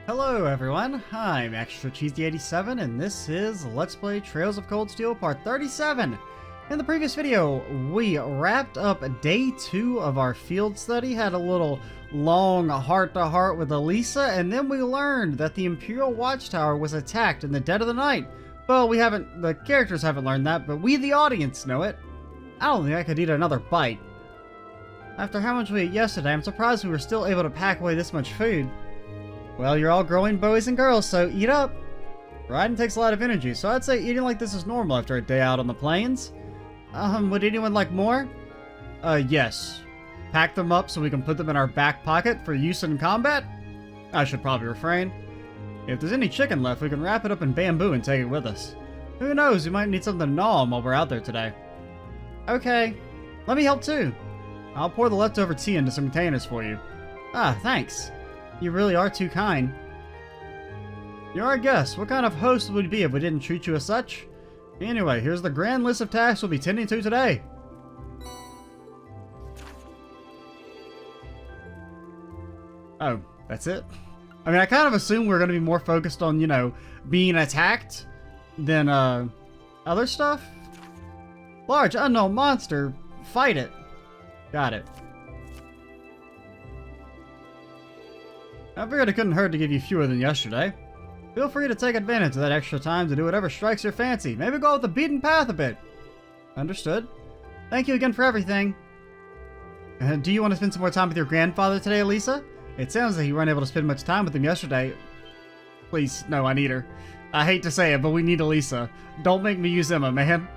Hello everyone, I'm Extra Cheesy 87 and this is Let's Play Trails of Cold Steel Part 37. In the previous video, we wrapped up day 2 of our field study, had a little long heart-to-heart with Elisa, and then we learned that the Imperial Watchtower was attacked in the dead of the night. Well, the characters haven't learned that, but we, the audience, know it. I don't think I could eat another bite. After how much we ate yesterday, I'm surprised we were still able to pack away this much food. Well, you're all growing boys and girls, so eat up. Riding takes a lot of energy, so I'd say eating like this is normal after a day out on the plains. Would anyone like more? Yes. Pack them up so we can put them in our back pocket for use in combat? I should probably refrain. If there's any chicken left, we can wrap it up in bamboo and take it with us. Who knows, we might need something to gnaw on while we're out there today. Okay. Let me help too. I'll pour the leftover tea into some containers for you. Ah, thanks. You really are too kind. You're our guest. What kind of host would we be if we didn't treat you as such? Anyway, here's the grand list of tasks we'll be tending to today. Oh, that's it? I mean, I kind of assumed we were going to be more focused on, you know, being attacked than, other stuff. Large unknown monster. Fight it. Got it. I figured it couldn't hurt to give you fewer than yesterday. Feel free to take advantage of that extra time to do whatever strikes your fancy. Maybe go off the beaten path a bit. Understood. Thank you again for everything. Do you want to spend some more time with your grandfather today, Elisa? It sounds like you weren't able to spend much time with him yesterday. Please, no, I need her. I hate to say it, but we need Elisa. Don't make me use Emma, man.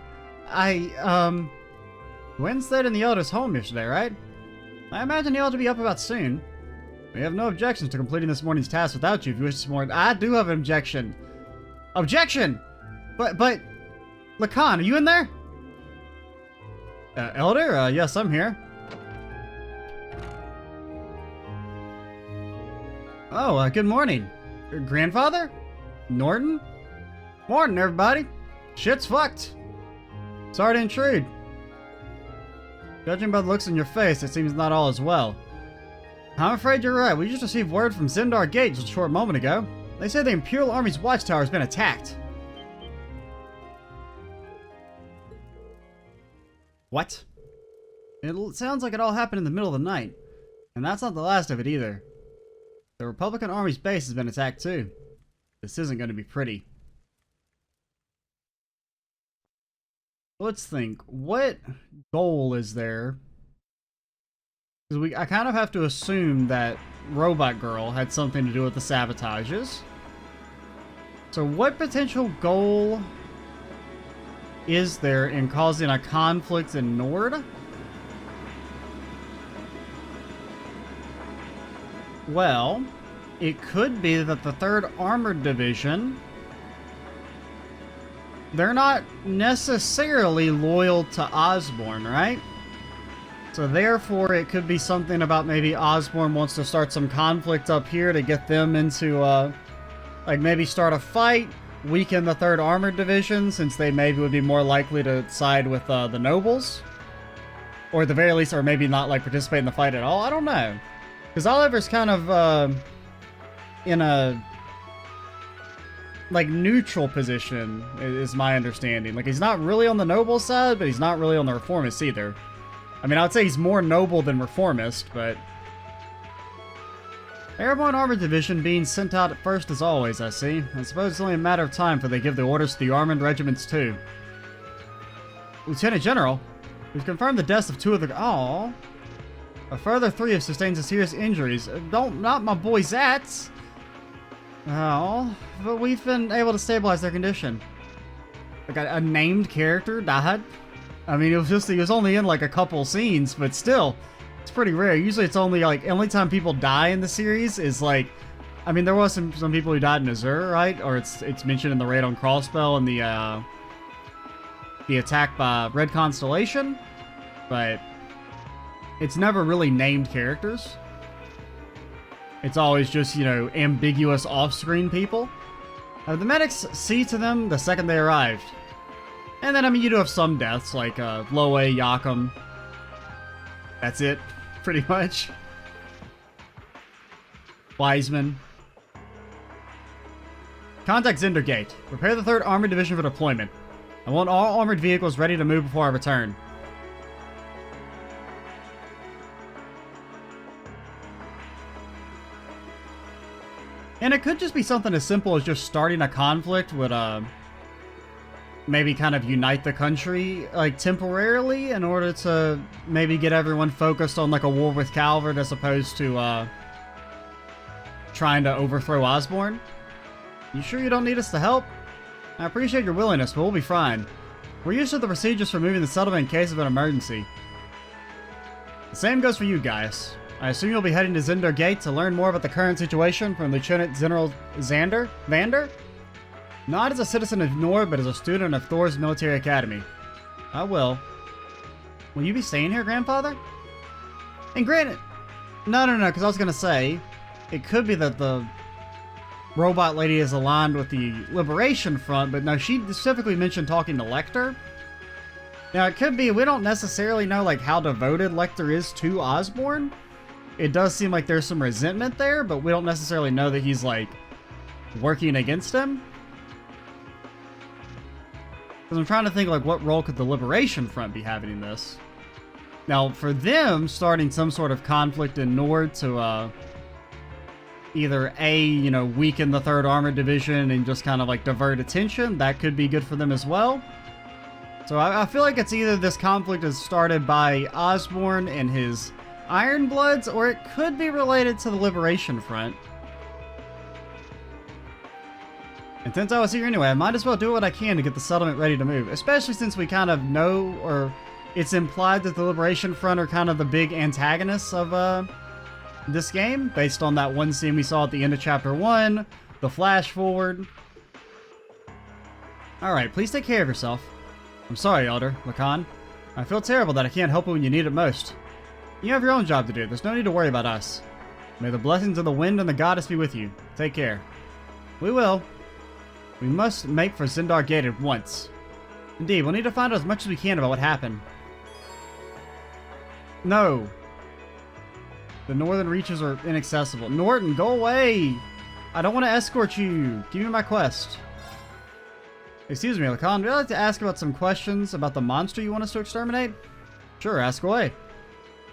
Gwen stayed in the Elder's home yesterday, right? I imagine he ought to be up about soon. We have no objections to completing this morning's task without you if you wish some more. I do have an objection. Objection! But, Lacan, are you in there? Elder? Yes, I'm here. Oh, good morning. Your grandfather? Norton? Morning, everybody. Shit's fucked. Sorry to intrude. Judging by the looks on your face, it seems not all is well. I'm afraid you're right. We just received word from Zendar Gate just a short moment ago. They say the Imperial Army's watchtower has been attacked. What? It sounds like it all happened in the middle of the night. And that's not the last of it either. The Republican Army's base has been attacked too. This isn't going to be pretty. Let's think. What goal is there? Because I kind of have to assume that Robot Girl had something to do with the sabotages. So what potential goal is there in causing a conflict in Nord? Well, it could be that the 3rd Armored Division, they're not necessarily loyal to Osborn, right? So therefore, it could be something about maybe Osborn wants to start some conflict up here to get them into, like maybe start a fight, weaken the 3rd Armored Division, since they maybe would be more likely to side with the Nobles. Or at the very least, or maybe not like participate in the fight at all. I don't know. Because Oliver's kind of, in a, like, neutral position, is my understanding. Like, he's not really on the Noble side, but he's not really on the Reformist either. I mean, I would say he's more noble than reformist, but... Airborne Armored Division being sent out at first as always, I see. I suppose it's only a matter of time before they give the orders to the armored regiments too. Lieutenant General, we've confirmed the deaths of 2 of the... Aww. A further 3 have sustained serious injuries. Not my boy Zats! Oh, but we've been able to stabilize their condition. Like a named character died? I mean, he was only in like a couple scenes, but still, it's pretty rare. Usually it's only like, only time people die in the series is like, I mean, there was some people who died in Azure, right? Or it's mentioned in the raid on Crossbell and the attack by Red Constellation, but it's never really named characters. It's always just, you know, ambiguous off-screen people. The medics see to them the second they arrived. And then, I mean, you do have some deaths, like Loe, Yakum. That's it, pretty much. Wiseman. Contact Zendergate. Prepare the 3rd Armored Division for deployment. I want all armored vehicles ready to move before I return. And it could just be something as simple as just starting a conflict would, maybe kind of unite the country, like, temporarily in order to maybe get everyone focused on, like, a war with Calvert as opposed to, trying to overthrow Osborne. You sure you don't need us to help? I appreciate your willingness, but we'll be fine. We're used to the procedures for moving the settlement in case of an emergency. The same goes for you guys. I assume you'll be heading to Zendar Gate to learn more about the current situation from Lieutenant General Vander? Not as a citizen of Nord, but as a student of Thor's military academy. I will. Will you be staying here, Grandfather? And granted... No, because I was going to say, it could be that the robot lady is aligned with the Liberation Front, but no, she specifically mentioned talking to Lecter. Now, it could be, we don't necessarily know, like, how devoted Lecter is to Osborne. It does seem like there's some resentment there, but we don't necessarily know that he's, like, working against him. Because I'm trying to think, like, what role could the Liberation Front be having in this? Now, for them, starting some sort of conflict in Nord to, either A, you know, weaken the 3rd Armored Division and just kind of, like, divert attention, that could be good for them as well. So I feel like it's either this conflict is started by Osborne and his Iron Bloods, or it could be related to the Liberation Front. And since I was here anyway, I might as well do what I can to get the settlement ready to move, especially since we kind of know, or it's implied that the Liberation Front are kind of the big antagonists of this game, based on that one scene we saw at the end of Chapter 1, the flash forward. Alright, please take care of yourself. I'm sorry, Elder Lacan. I feel terrible that I can't help you when you need it most. You have your own job to do. There's no need to worry about us. May the blessings of the wind and the goddess be with you. Take care. We will. We must make for Zendar Gate at once. Indeed, we'll need to find out as much as we can about what happened. No. The northern reaches are inaccessible. Norton, go away! I don't want to escort you. Give me my quest. Excuse me, Lacan, would I like to ask about some questions about the monster you want us to exterminate? Sure, ask away.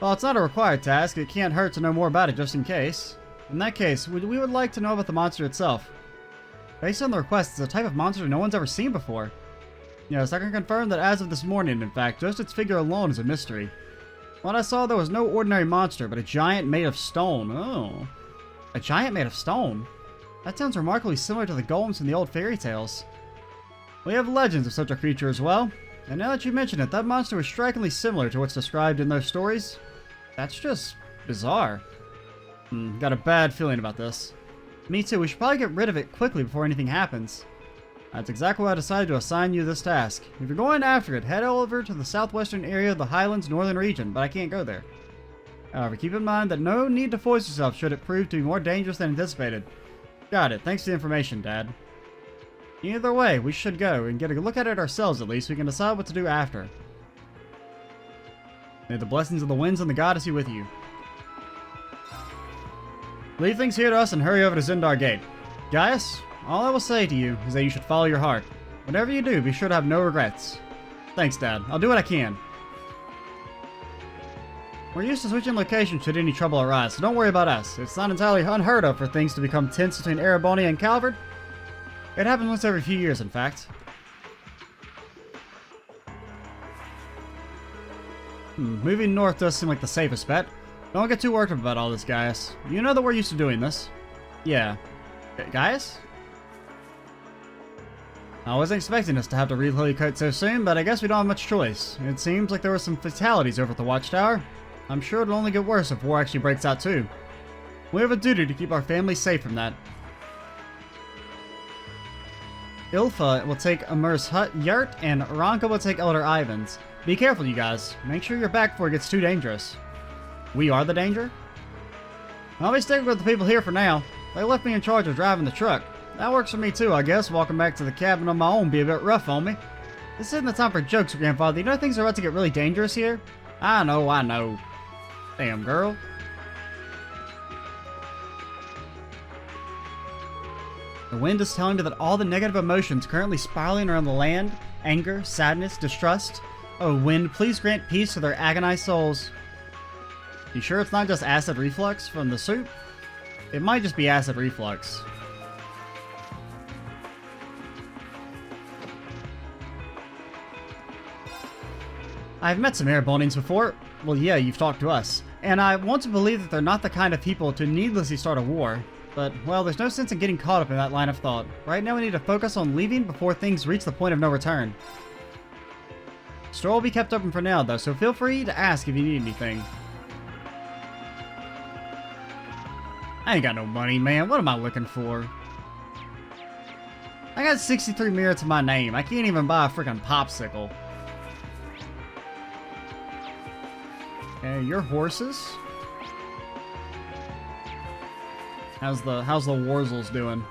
Well, it's not a required task. It can't hurt to know more about it just in case. In that case, we would like to know about the monster itself. Based on the request, it's a type of monster no one's ever seen before. Yes, I can confirm that as of this morning, in fact, just its figure alone is a mystery. What I saw, there was no ordinary monster, but a giant made of stone. Oh. A giant made of stone? That sounds remarkably similar to the golems in the old fairy tales. We have legends of such a creature as well, and now that you mention it, that monster was strikingly similar to what's described in those stories. That's just bizarre. Got a bad feeling about this. Me too, we should probably get rid of it quickly before anything happens. That's exactly why I decided to assign you this task. If you're going after it, head over to the southwestern area of the Highlands Northern region, but I can't go there. However, keep in mind that no need to force yourself should it prove to be more dangerous than anticipated. Got it, thanks for the information, Dad. Either way, we should go and get a look at it ourselves at least. We can decide what to do after. May the blessings of the winds and the goddess be with you. Leave things here to us and hurry over to Zendar Gate. Gaius, all I will say to you is that you should follow your heart. Whatever you do, be sure to have no regrets. Thanks, Dad. I'll do what I can. We're used to switching locations should any trouble arise, so don't worry about us. It's not entirely unheard of for things to become tense between Ereboni and Calvert. It happens once every few years, in fact. Moving north does seem like the safest bet. Don't get too worked up about all this, Gaius. You know that we're used to doing this. Yeah. Gaius? I wasn't expecting us to have to relocate so soon, but I guess we don't have much choice. It seems like there were some fatalities over at the Watchtower. I'm sure it'll only get worse if war actually breaks out too. We have a duty to keep our family safe from that. Ilfa will take Amir's yurt, and Ranka will take Elder Ivan's. Be careful, you guys. Make sure you're back before it gets too dangerous. We are the danger? I'll be sticking with the people here for now. They left me in charge of driving the truck. That works for me too, I guess. Walking back to the cabin on my own be a bit rough on me. This isn't the time for jokes, Grandfather. You know things are about to get really dangerous here? I know. Damn, girl. The wind is telling me that all the negative emotions currently spiraling around the land, anger, sadness, distrust. Oh, wind, please grant peace to their agonized souls. You sure it's not just acid reflux from the soup? It might just be acid reflux. I've met some air buildings before. Well, yeah, you've talked to us. And I want to believe that they're not the kind of people to needlessly start a war. But, well, there's no sense in getting caught up in that line of thought. Right now we need to focus on leaving before things reach the point of no return. Store will be kept open for now, though, so feel free to ask if you need anything. I ain't got no money, man. What am I looking for? I got 63 mirror to my name. I can't even buy a freaking popsicle. Okay, your horses. How's the Warzels doing?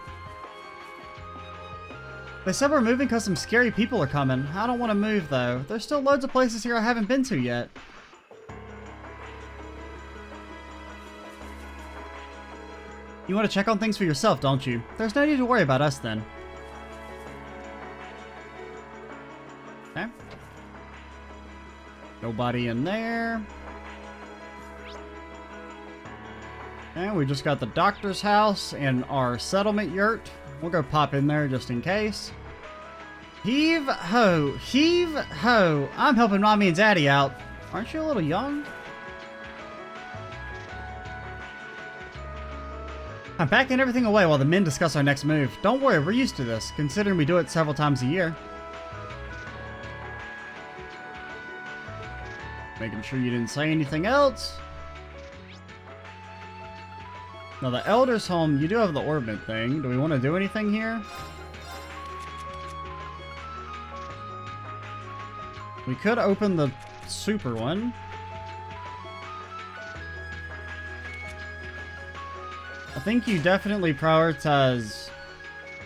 They said we're moving because some scary people are coming. I don't want to move though. There's still loads of places here I haven't been to yet. You want to check on things for yourself, don't you? There's no need to worry about us then. Okay. Nobody in there. And we just got the doctor's house and our settlement yurt. We'll go pop in there just in case. Heave ho! Heave ho! I'm helping mommy and daddy out. Aren't you a little young? I'm packing everything away while the men discuss our next move. Don't worry, we're used to this, considering we do it several times a year. Making sure you didn't say anything else. Now the Elder's home, you do have the orbit thing. Do we want to do anything here? We could open the super one. I think you definitely prioritize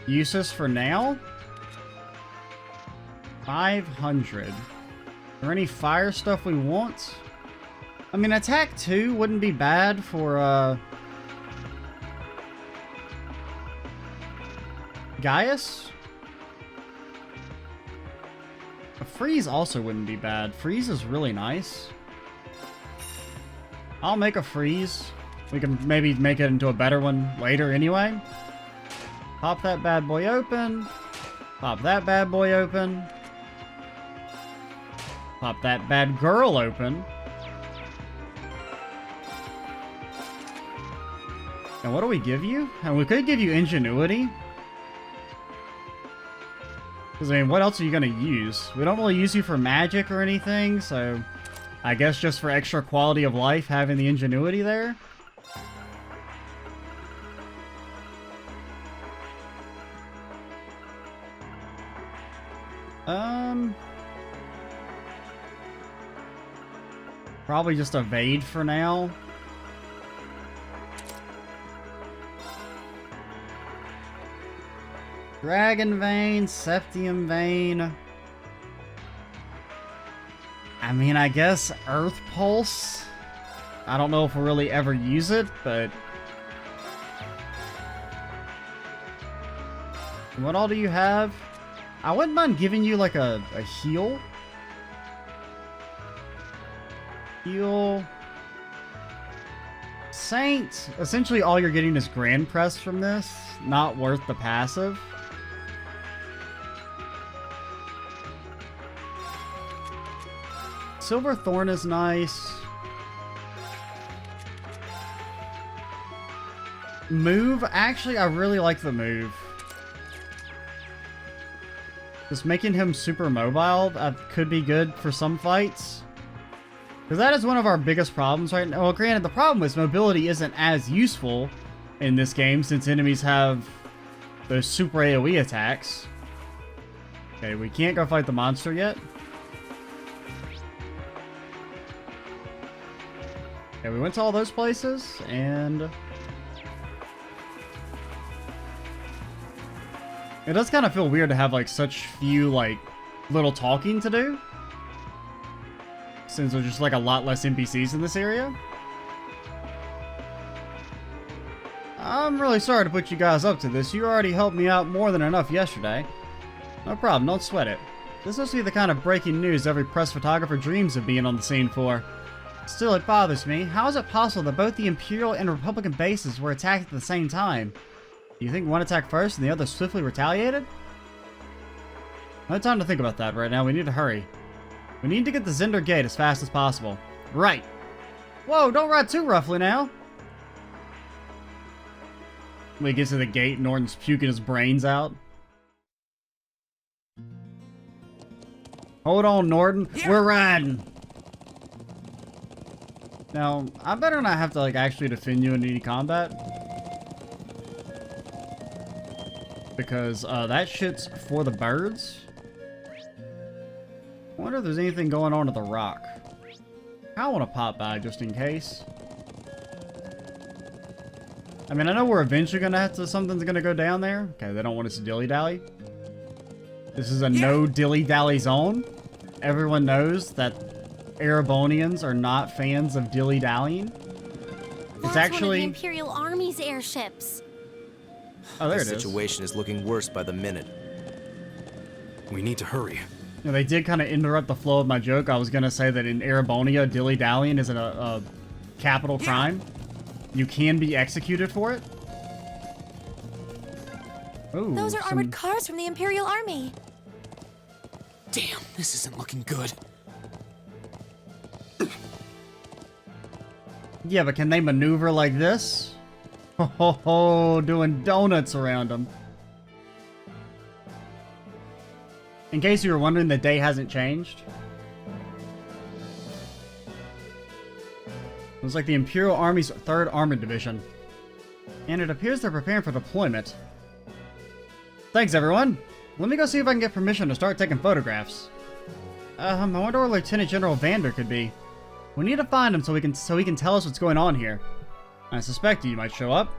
uses for now. 500. Are there any fire stuff we want? I mean, attack 2 wouldn't be bad for, Gaius? A freeze also wouldn't be bad. Freeze is really nice. I'll make a freeze. We can maybe make it into a better one later anyway. Pop that bad boy open. Pop that bad boy open. Pop that bad girl open. And what do we give you? And we could give you ingenuity. Because, I mean, what else are you going to use? We don't really use you for magic or anything, so I guess just for extra quality of life, having the ingenuity there. Probably just evade for now. Dragon Vein, Septium Vein. I mean, I guess Earth Pulse. I don't know if we'll really ever use it, but... What all do you have? I wouldn't mind giving you like a heal. Heal. Saint. Essentially all you're getting is Grand Press from this. Not worth the passive. Silverthorn is nice. Move. Actually, I really like the move. Just making him super mobile could be good for some fights. Because that is one of our biggest problems right now. Well, granted, the problem is mobility isn't as useful in this game since enemies have those super AoE attacks. Okay, we can't go fight the monster yet. Okay, we went to all those places, and... It does kind of feel weird to have, like, such few, like, little talking to do. Since there's just, like, a lot less NPCs in this area. I'm really sorry to put you guys up to this. You already helped me out more than enough yesterday. No problem, don't sweat it. This must be the kind of breaking news every press photographer dreams of being on the scene for. Still, it bothers me. How is it possible that both the Imperial and Republican bases were attacked at the same time? Do you think one attacked first and the other swiftly retaliated? No time to think about that right now. We need to hurry. We need to get the Zender Gate as fast as possible. Right. Whoa, don't ride too roughly now. When he gets to the gate, Norton's puking his brains out. Hold on, Norton. Yeah. We're riding. Now, I better not have to, like, actually defend you in any combat. Because, that shit's for the birds. I wonder if there's anything going on at the rock. I want to pop by just in case. I mean, I know we're eventually gonna have to, something's gonna go down there. Okay, they don't want us to dilly-dally. This is a no dilly-dally zone. Everyone knows that Erebonians are not fans of dilly-dallying. It's actually one of the Imperial Army's airships. Oh, there it is. The situation is looking worse by the minute. We need to hurry. You know, they did kind of interrupt the flow of my joke. I was gonna say that in Erebonia, dilly-dallying is a capital crime. You can be executed for it. Ooh, those are armored cars from the Imperial Army. Damn, this isn't looking good. Yeah, but can they maneuver like this? Ho ho ho, doing donuts around them. In case you were wondering, the day hasn't changed. It was like the Imperial Army's 3rd Armored Division. And it appears they're preparing for deployment. Thanks, everyone. Let me go see if I can get permission to start taking photographs. I wonder where Lieutenant General Vander could be. We need to find him so he can tell us what's going on here. I suspect you might show up.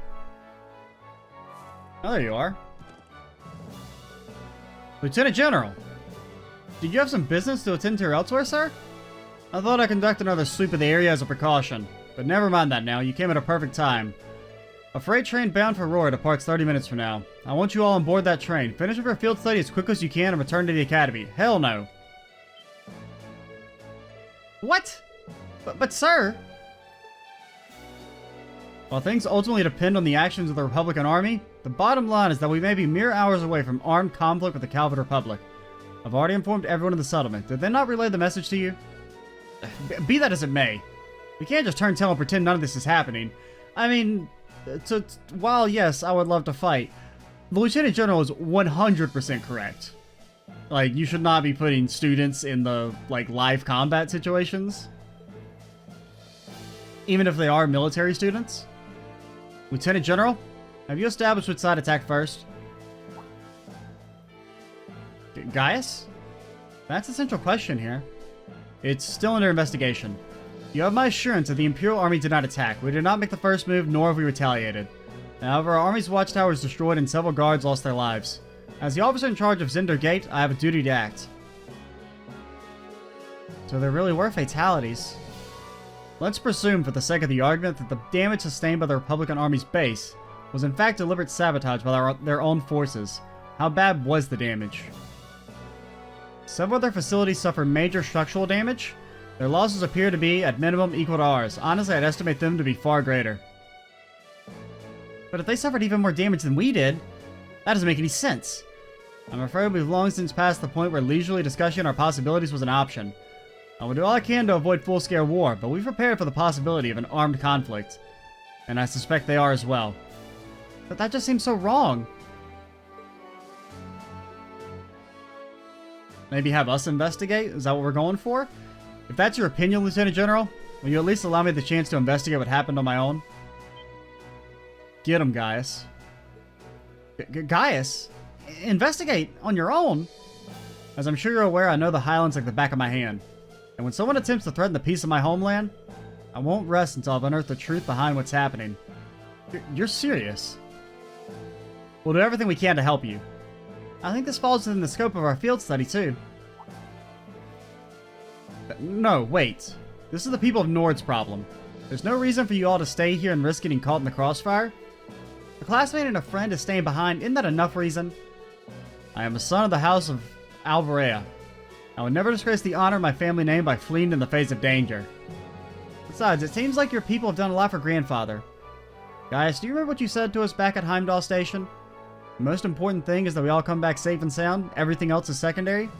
Oh, there you are. Lieutenant General! Did you have some business to attend to elsewhere, sir? I thought I'd conduct another sweep of the area as a precaution. But never mind that now, you came at a perfect time. A freight train bound for Roy departs 30 minutes from now. I want you all on board that train. Finish up your field study as quickly as you can and return to the academy. Hell no. What? But sir... While things ultimately depend on the actions of the Republican Army, the bottom line is that we may be mere hours away from armed conflict with the Calvin Republic. I've already informed everyone in the settlement. Did they not relay the message to you? Be that as it may, we can't just turn tail and pretend none of this is happening. I mean, while yes, I would love to fight, the Lieutenant General is 100% correct. Like, you should not be putting students in the, like, live combat situations. Even if they are military students. Lieutenant General, have you established which side attacked first? Gaius? That's the central question here. It's still under investigation. You have my assurance that the Imperial Army did not attack. We did not make the first move, nor have we retaliated. However, our Army's Watchtower was destroyed and several guards lost their lives. As the officer in charge of Zender Gate, I have a duty to act. So there really were fatalities. Let's presume, for the sake of the argument, that the damage sustained by the Republican Army's base was in fact deliberate sabotage by their own forces. How bad was the damage? Several of their facilities suffered major structural damage. Their losses appear to be, at minimum, equal to ours. Honestly, I'd estimate them to be far greater. But if they suffered even more damage than we did, that doesn't make any sense. I'm afraid we've long since passed the point where leisurely discussion our possibilities was an option. I will do all I can to avoid full-scale war, but we've prepared for the possibility of an armed conflict. And I suspect they are as well. But that just seems so wrong. Maybe have us investigate? Is that what we're going for? If that's your opinion, Lieutenant General, will you at least allow me the chance to investigate what happened on my own? Get him, Gaius. Gaius? Investigate on your own? As I'm sure you're aware, I know the Highlands like the back of my hand. And when someone attempts to threaten the peace of my homeland, I won't rest until I've unearthed the truth behind what's happening. You're serious? We'll do everything we can to help you. I think this falls within the scope of our field study, too. No, wait. This is the people of Nord's problem. There's no reason for you all to stay here and risk getting caught in the crossfire. A classmate and a friend is staying behind. Isn't that enough reason? I am a son of the house of Alvarea. I will never disgrace the honor of my family name by fleeing in the face of danger. Besides, it seems like your people have done a lot for grandfather. Guys, do you remember what you said to us back at Heimdall Station? The most important thing is that we all come back safe and sound. Everything else is secondary.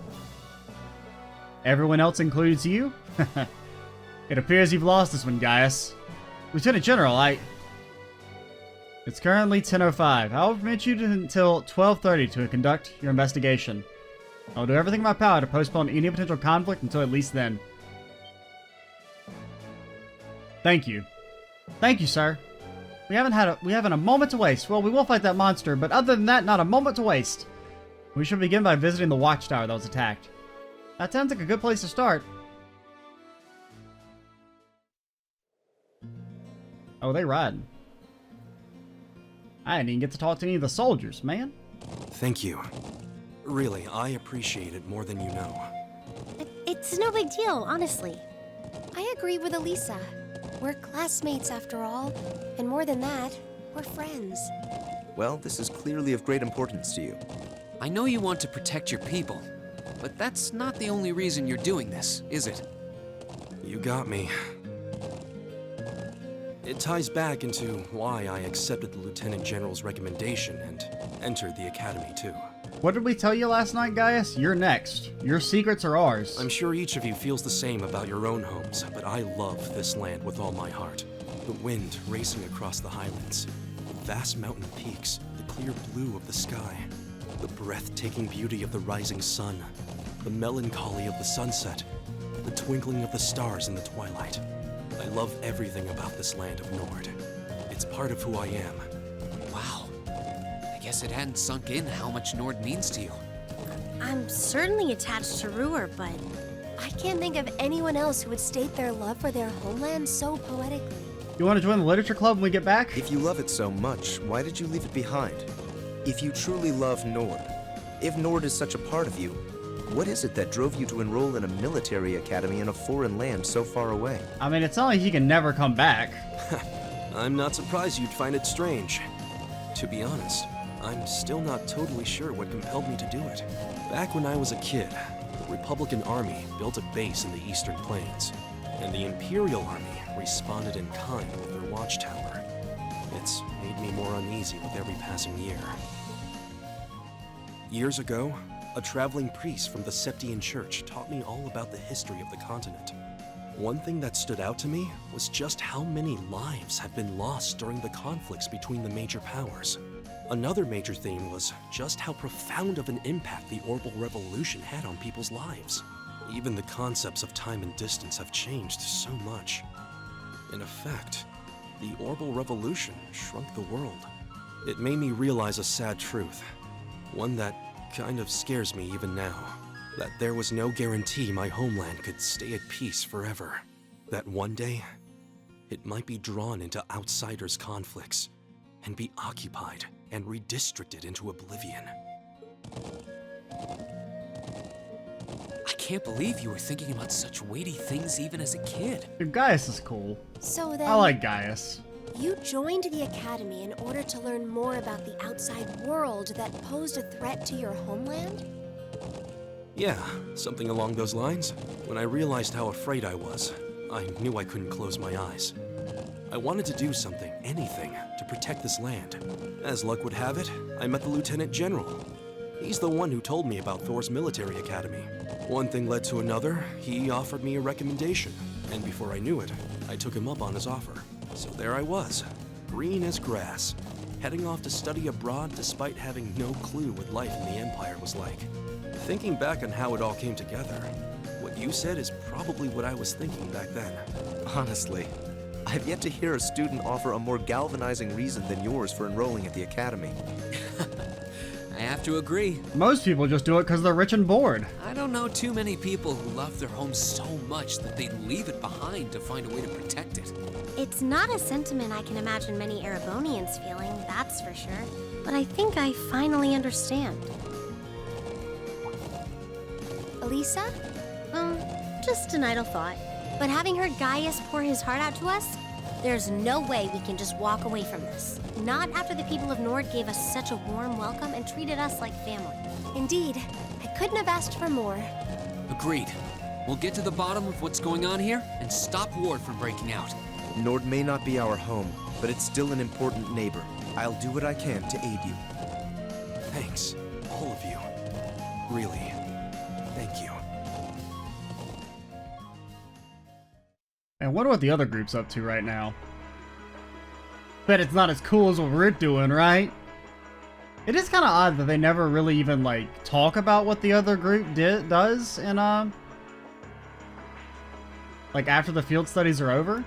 Everyone else includes you? It appears you've lost this one, Gaius. Lieutenant General, It's currently 10:05. I will permit you until 12:30 to conduct your investigation. I will do everything in my power to postpone any potential conflict until at least then. Thank you. Thank you, sir. We haven't a moment to waste. Well, we will fight that monster, but other than that, not a moment to waste. We should begin by visiting the Watchtower that was attacked. That sounds like a good place to start. Oh, they riding. I didn't even get to talk to any of the soldiers, man. Thank you. Really, I appreciate it more than you know. It's no big deal, honestly. I agree with Elisa. We're classmates after all, and more than that, we're friends. Well, this is clearly of great importance to you. I know you want to protect your people, but that's not the only reason you're doing this, is it? You got me. It ties back into why I accepted the Lieutenant General's recommendation and entered the Academy too. What did we tell you last night, Gaius? You're next. Your secrets are ours. I'm sure each of you feels the same about your own homes, but I love this land with all my heart. The wind racing across the highlands, the vast mountain peaks, the clear blue of the sky, the breathtaking beauty of the rising sun, the melancholy of the sunset, the twinkling of the stars in the twilight. I love everything about this land of Nord. It's part of who I am. Wow. I guess it hadn't sunk in how much Nord means to you. I'm certainly attached to Ruhr, but I can't think of anyone else who would state their love for their homeland so poetically. You want to join the literature club when we get back? If you love it so much, why did you leave it behind? If you truly love Nord, if Nord is such a part of you, what is it that drove you to enroll in a military academy in a foreign land so far away? I mean, it's not like he can never come back. I'm not surprised you'd find it strange. To be honest, I'm still not totally sure what compelled me to do it. Back when I was a kid, the Republican Army built a base in the Eastern Plains, and the Imperial Army responded in kind with their watchtower. It's made me more uneasy with every passing year. Years ago, a traveling priest from the Septian Church taught me all about the history of the continent. One thing that stood out to me was just how many lives have been lost during the conflicts between the major powers. Another major theme was just how profound of an impact the Orbital Revolution had on people's lives. Even the concepts of time and distance have changed so much. In effect, the Orbital Revolution shrunk the world. It made me realize a sad truth, one that kind of scares me even now. That there was no guarantee my homeland could stay at peace forever. That one day, it might be drawn into outsiders' conflicts and be occupied and redistricted into oblivion. I can't believe you were thinking about such weighty things even as a kid. Dude, Gaius is cool. So then, I like Gaius. you joined the Academy in order to learn more about the outside world that posed a threat to your homeland? Yeah, something along those lines. When I realized how afraid I was, I knew I couldn't close my eyes. I wanted to do something, anything, to protect this land. As luck would have it, I met the Lieutenant General. He's the one who told me about Thor's military academy. One thing led to another, he offered me a recommendation, and before I knew it, I took him up on his offer. So there I was, green as grass, heading off to study abroad despite having no clue what life in the Empire was like. Thinking back on how it all came together, what you said is probably what I was thinking back then. Honestly, I've yet to hear a student offer a more galvanizing reason than yours for enrolling at the academy. I have to agree. Most people just do it because they're rich and bored. I don't know too many people who love their home so much that they'd leave it behind to find a way to protect it. It's not a sentiment I can imagine many Erebonians feeling, that's for sure. But I think I finally understand. Elisa? Just an idle thought. But having heard Gaius pour his heart out to us, There's no way we can just walk away from this. Not after the people of Nord gave us such a warm welcome and treated us like family. Indeed, I couldn't have asked for more. Agreed. We'll get to the bottom of what's going on here and stop Ward from breaking out. Nord may not be our home, but it's still an important neighbor. I'll do what I can to aid you. Thanks, all of you. Really, thank you. I wonder what the other group's up to right now. Bet it's not as cool as what we're doing, right? It is kind of odd that they never really even, like, talk about what the other group does in, like, after the field studies are over.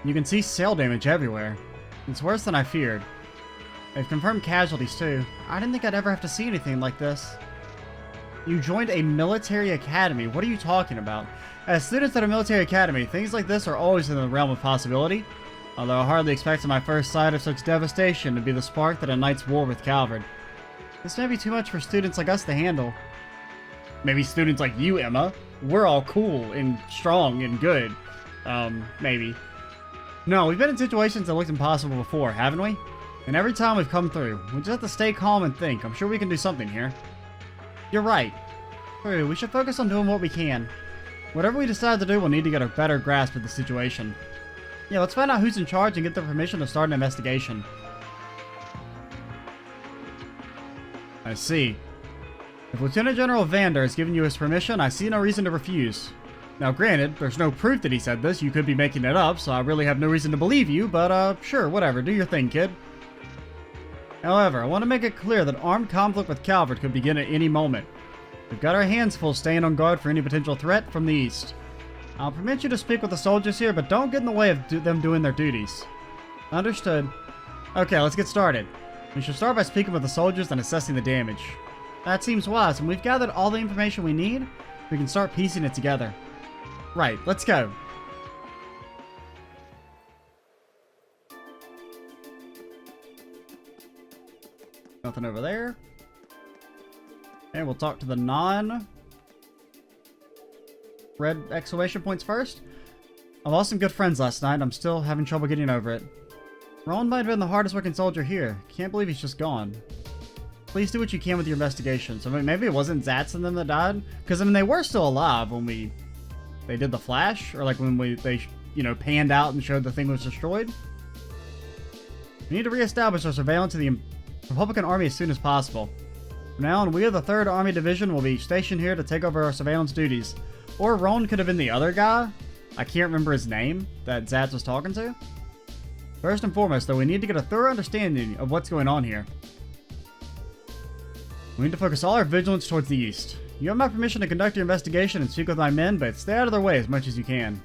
You can see sail damage everywhere. It's worse than I feared. They've confirmed casualties, too. I didn't think I'd ever have to see anything like this. You joined a military academy. What are you talking about? As students at a military academy, things like this are always in the realm of possibility. Although I hardly expected my first sight of such devastation to be the spark that ignites war with Calvard. This may be too much for students like us to handle. Maybe students like you, Emma. We're all cool and strong and good. Maybe. No, we've been in situations that looked impossible before, haven't we? And every time we've come through, we just have to stay calm and think. I'm sure we can do something here. You're right. True, we should focus on doing what we can. Whatever we decide to do, we'll need to get a better grasp of the situation. Yeah, let's find out who's in charge and get their permission to start an investigation. I see. If Lieutenant General Vander has given you his permission, I see no reason to refuse. Now granted, there's no proof that he said this, you could be making it up, so I really have no reason to believe you, but sure, whatever, do your thing, kid. However, I want to make it clear that armed conflict with Calvard could begin at any moment. We've got our hands full staying on guard for any potential threat from the east. I'll permit you to speak with the soldiers here, but don't get in the way of them doing their duties. Understood. Okay, let's get started. We should start by speaking with the soldiers and assessing the damage. That seems wise, and we've gathered all the information we need, we can start piecing it together. Right, let's go. Nothing over there. Okay, we'll talk to the non-red exclamation points first. I lost some good friends last night. I'm still having trouble getting over it. Rowan might have been the hardest working soldier here. Can't believe he's just gone. Please do what you can with your investigations. I mean, maybe it wasn't Zatz and them that died. Because, I mean, they were still alive when they did the flash. Or, like, when they, you know, panned out and showed the thing was destroyed. We need to reestablish our surveillance of the Republican Army as soon as possible. From now on, we of the 3rd Army Division will be stationed here to take over our surveillance duties. Or Rowan could have been the other guy. I can't remember his name that Zatz was talking to. First and foremost, though, we need to get a thorough understanding of what's going on here. We need to focus all our vigilance towards the east. You have my permission to conduct your investigation and speak with my men, but stay out of their way as much as you can.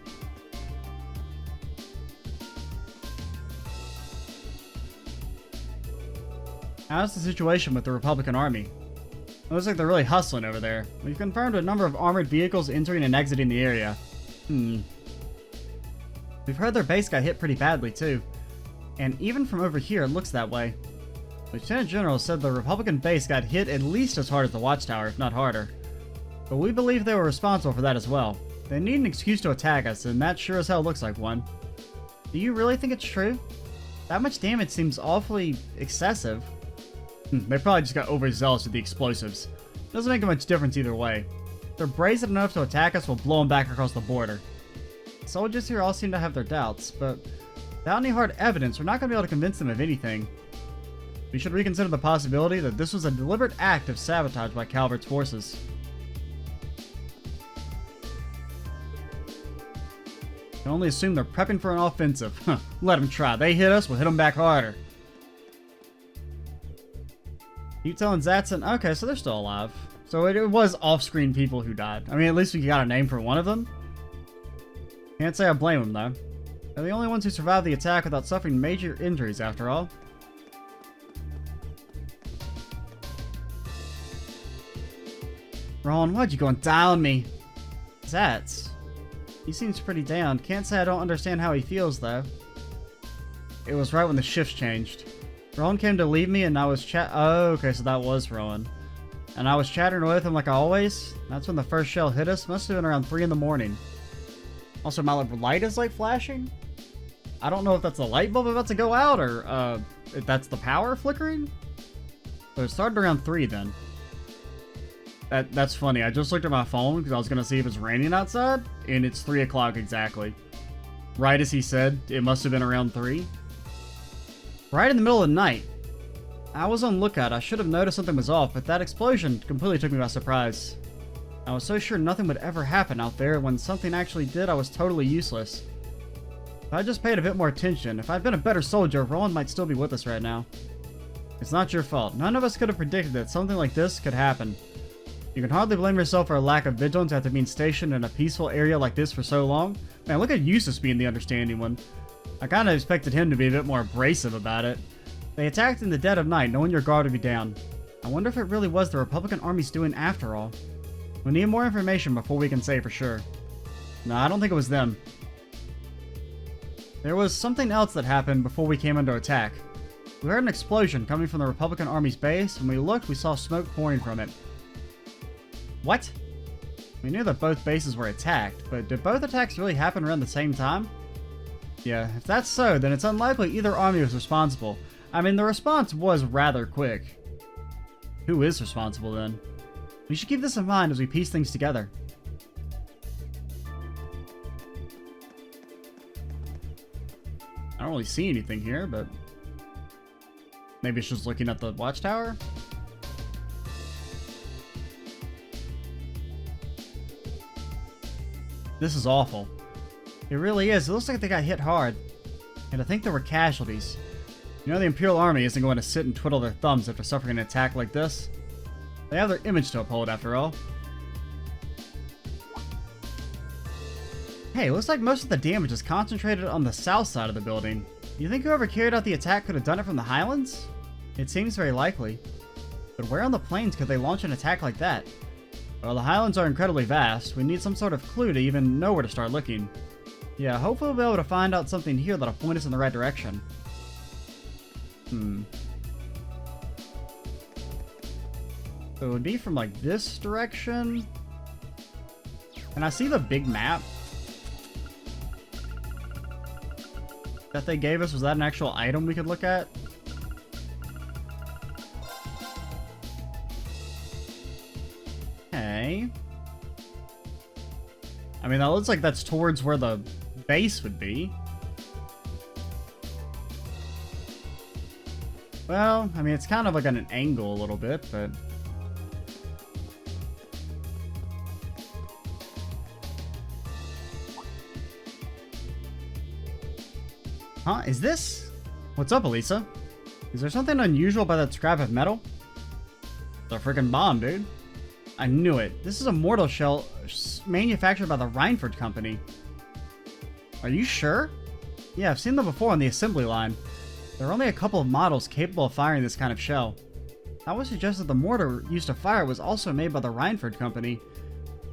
How's the situation with the Republican Army? It looks like they're really hustling over there. We've confirmed a number of armored vehicles entering and exiting the area. We've heard their base got hit pretty badly too. And even from over here, it looks that way. Lieutenant General said the Republican base got hit at least as hard as the Watchtower, if not harder. But we believe they were responsible for that as well. They need an excuse to attack us, and that sure as hell looks like one. Do you really think it's true? That much damage seems awfully excessive. They probably just got overzealous with the explosives. Doesn't make much difference either way. If they're brazen enough to attack us, we'll blow them back across the border. Soldiers here all seem to have their doubts, but without any hard evidence, we're not going to be able to convince them of anything. We should reconsider the possibility that this was a deliberate act of sabotage by Calvert's forces. I can only assume they're prepping for an offensive. Let them try. They hit us, we'll hit them back harder. Keep telling Zatson. Okay, so they're still alive. So it was off-screen people who died. I mean, at least we got a name for one of them. Can't say I blame them, though. They're the only ones who survived the attack without suffering major injuries, after all. Ron, why'd you go and die on me? Zatz. He seems pretty down. Can't say I don't understand how he feels, though. It was right when the shifts changed. Rowan came to leave me and I was Oh, okay, so that was Rowan. and I was chatting with him like I always. That's when the first shell hit us. Must have been around 3 in the morning. Also, my light is like flashing. I don't know if that's the light bulb about to go out or if that's the power flickering. So it started around 3 then. That's funny. I just looked at my phone because I was going to see if it's raining outside, and it's 3 o'clock exactly. Right as he said, it must have been around 3. Right in the middle of the night. I was on lookout. I should have noticed something was off, but that explosion completely took me by surprise. I was so sure nothing would ever happen out there. When something actually did, I was totally useless. If I just paid a bit more attention, if I'd been a better soldier, Roland might still be with us right now. It's not your fault. None of us could have predicted that something like this could happen. You can hardly blame yourself for a lack of vigilance after being stationed in a peaceful area like this for so long. Man, look at Eustace being the understanding one. I kind of expected him to be a bit more abrasive about it. They attacked in the dead of night, knowing your guard would be down. I wonder if it really was the Republican army's doing after all. We need more information before we can say for sure. No, I don't think it was them. There was something else that happened before we came under attack. We heard an explosion coming from the Republican army's base, and when we looked, we saw smoke pouring from it. What? We knew that both bases were attacked, but did both attacks really happen around the same time? Yeah, if that's so, then it's unlikely either army was responsible. I mean, the response was rather quick. Who is responsible then? We should keep this in mind as we piece things together. I don't really see anything here, but maybe it's just looking at the watchtower? This is awful. It really is. It looks like they got hit hard. And I think there were casualties. You know, the Imperial Army isn't going to sit and twiddle their thumbs after suffering an attack like this. They have their image to uphold, after all. Hey, it looks like most of the damage is concentrated on the south side of the building. You think whoever carried out the attack could have done it from the Highlands? It seems very likely. But where on the plains could they launch an attack like that? Well, the Highlands are incredibly vast. We need some sort of clue to even know where to start looking. Yeah, hopefully we'll be able to find out something here that'll point us in the right direction. So it would be from like this direction. And I see the big map that they gave us. Was that an actual item we could look at? Okay. I mean, that looks like that's towards where the base would be. Well, I mean, it's kind of like at an angle a little bit, but... Huh? Is this? What's up, Elisa? Is there something unusual about that scrap of metal? It's a freaking bomb, dude. I knew it. This is a mortar shell manufactured by the Reinford Company. Are you sure? Yeah, I've seen them before on the assembly line. There are only a couple of models capable of firing this kind of shell. That would suggest that the mortar used to fire was also made by the Reinford Company.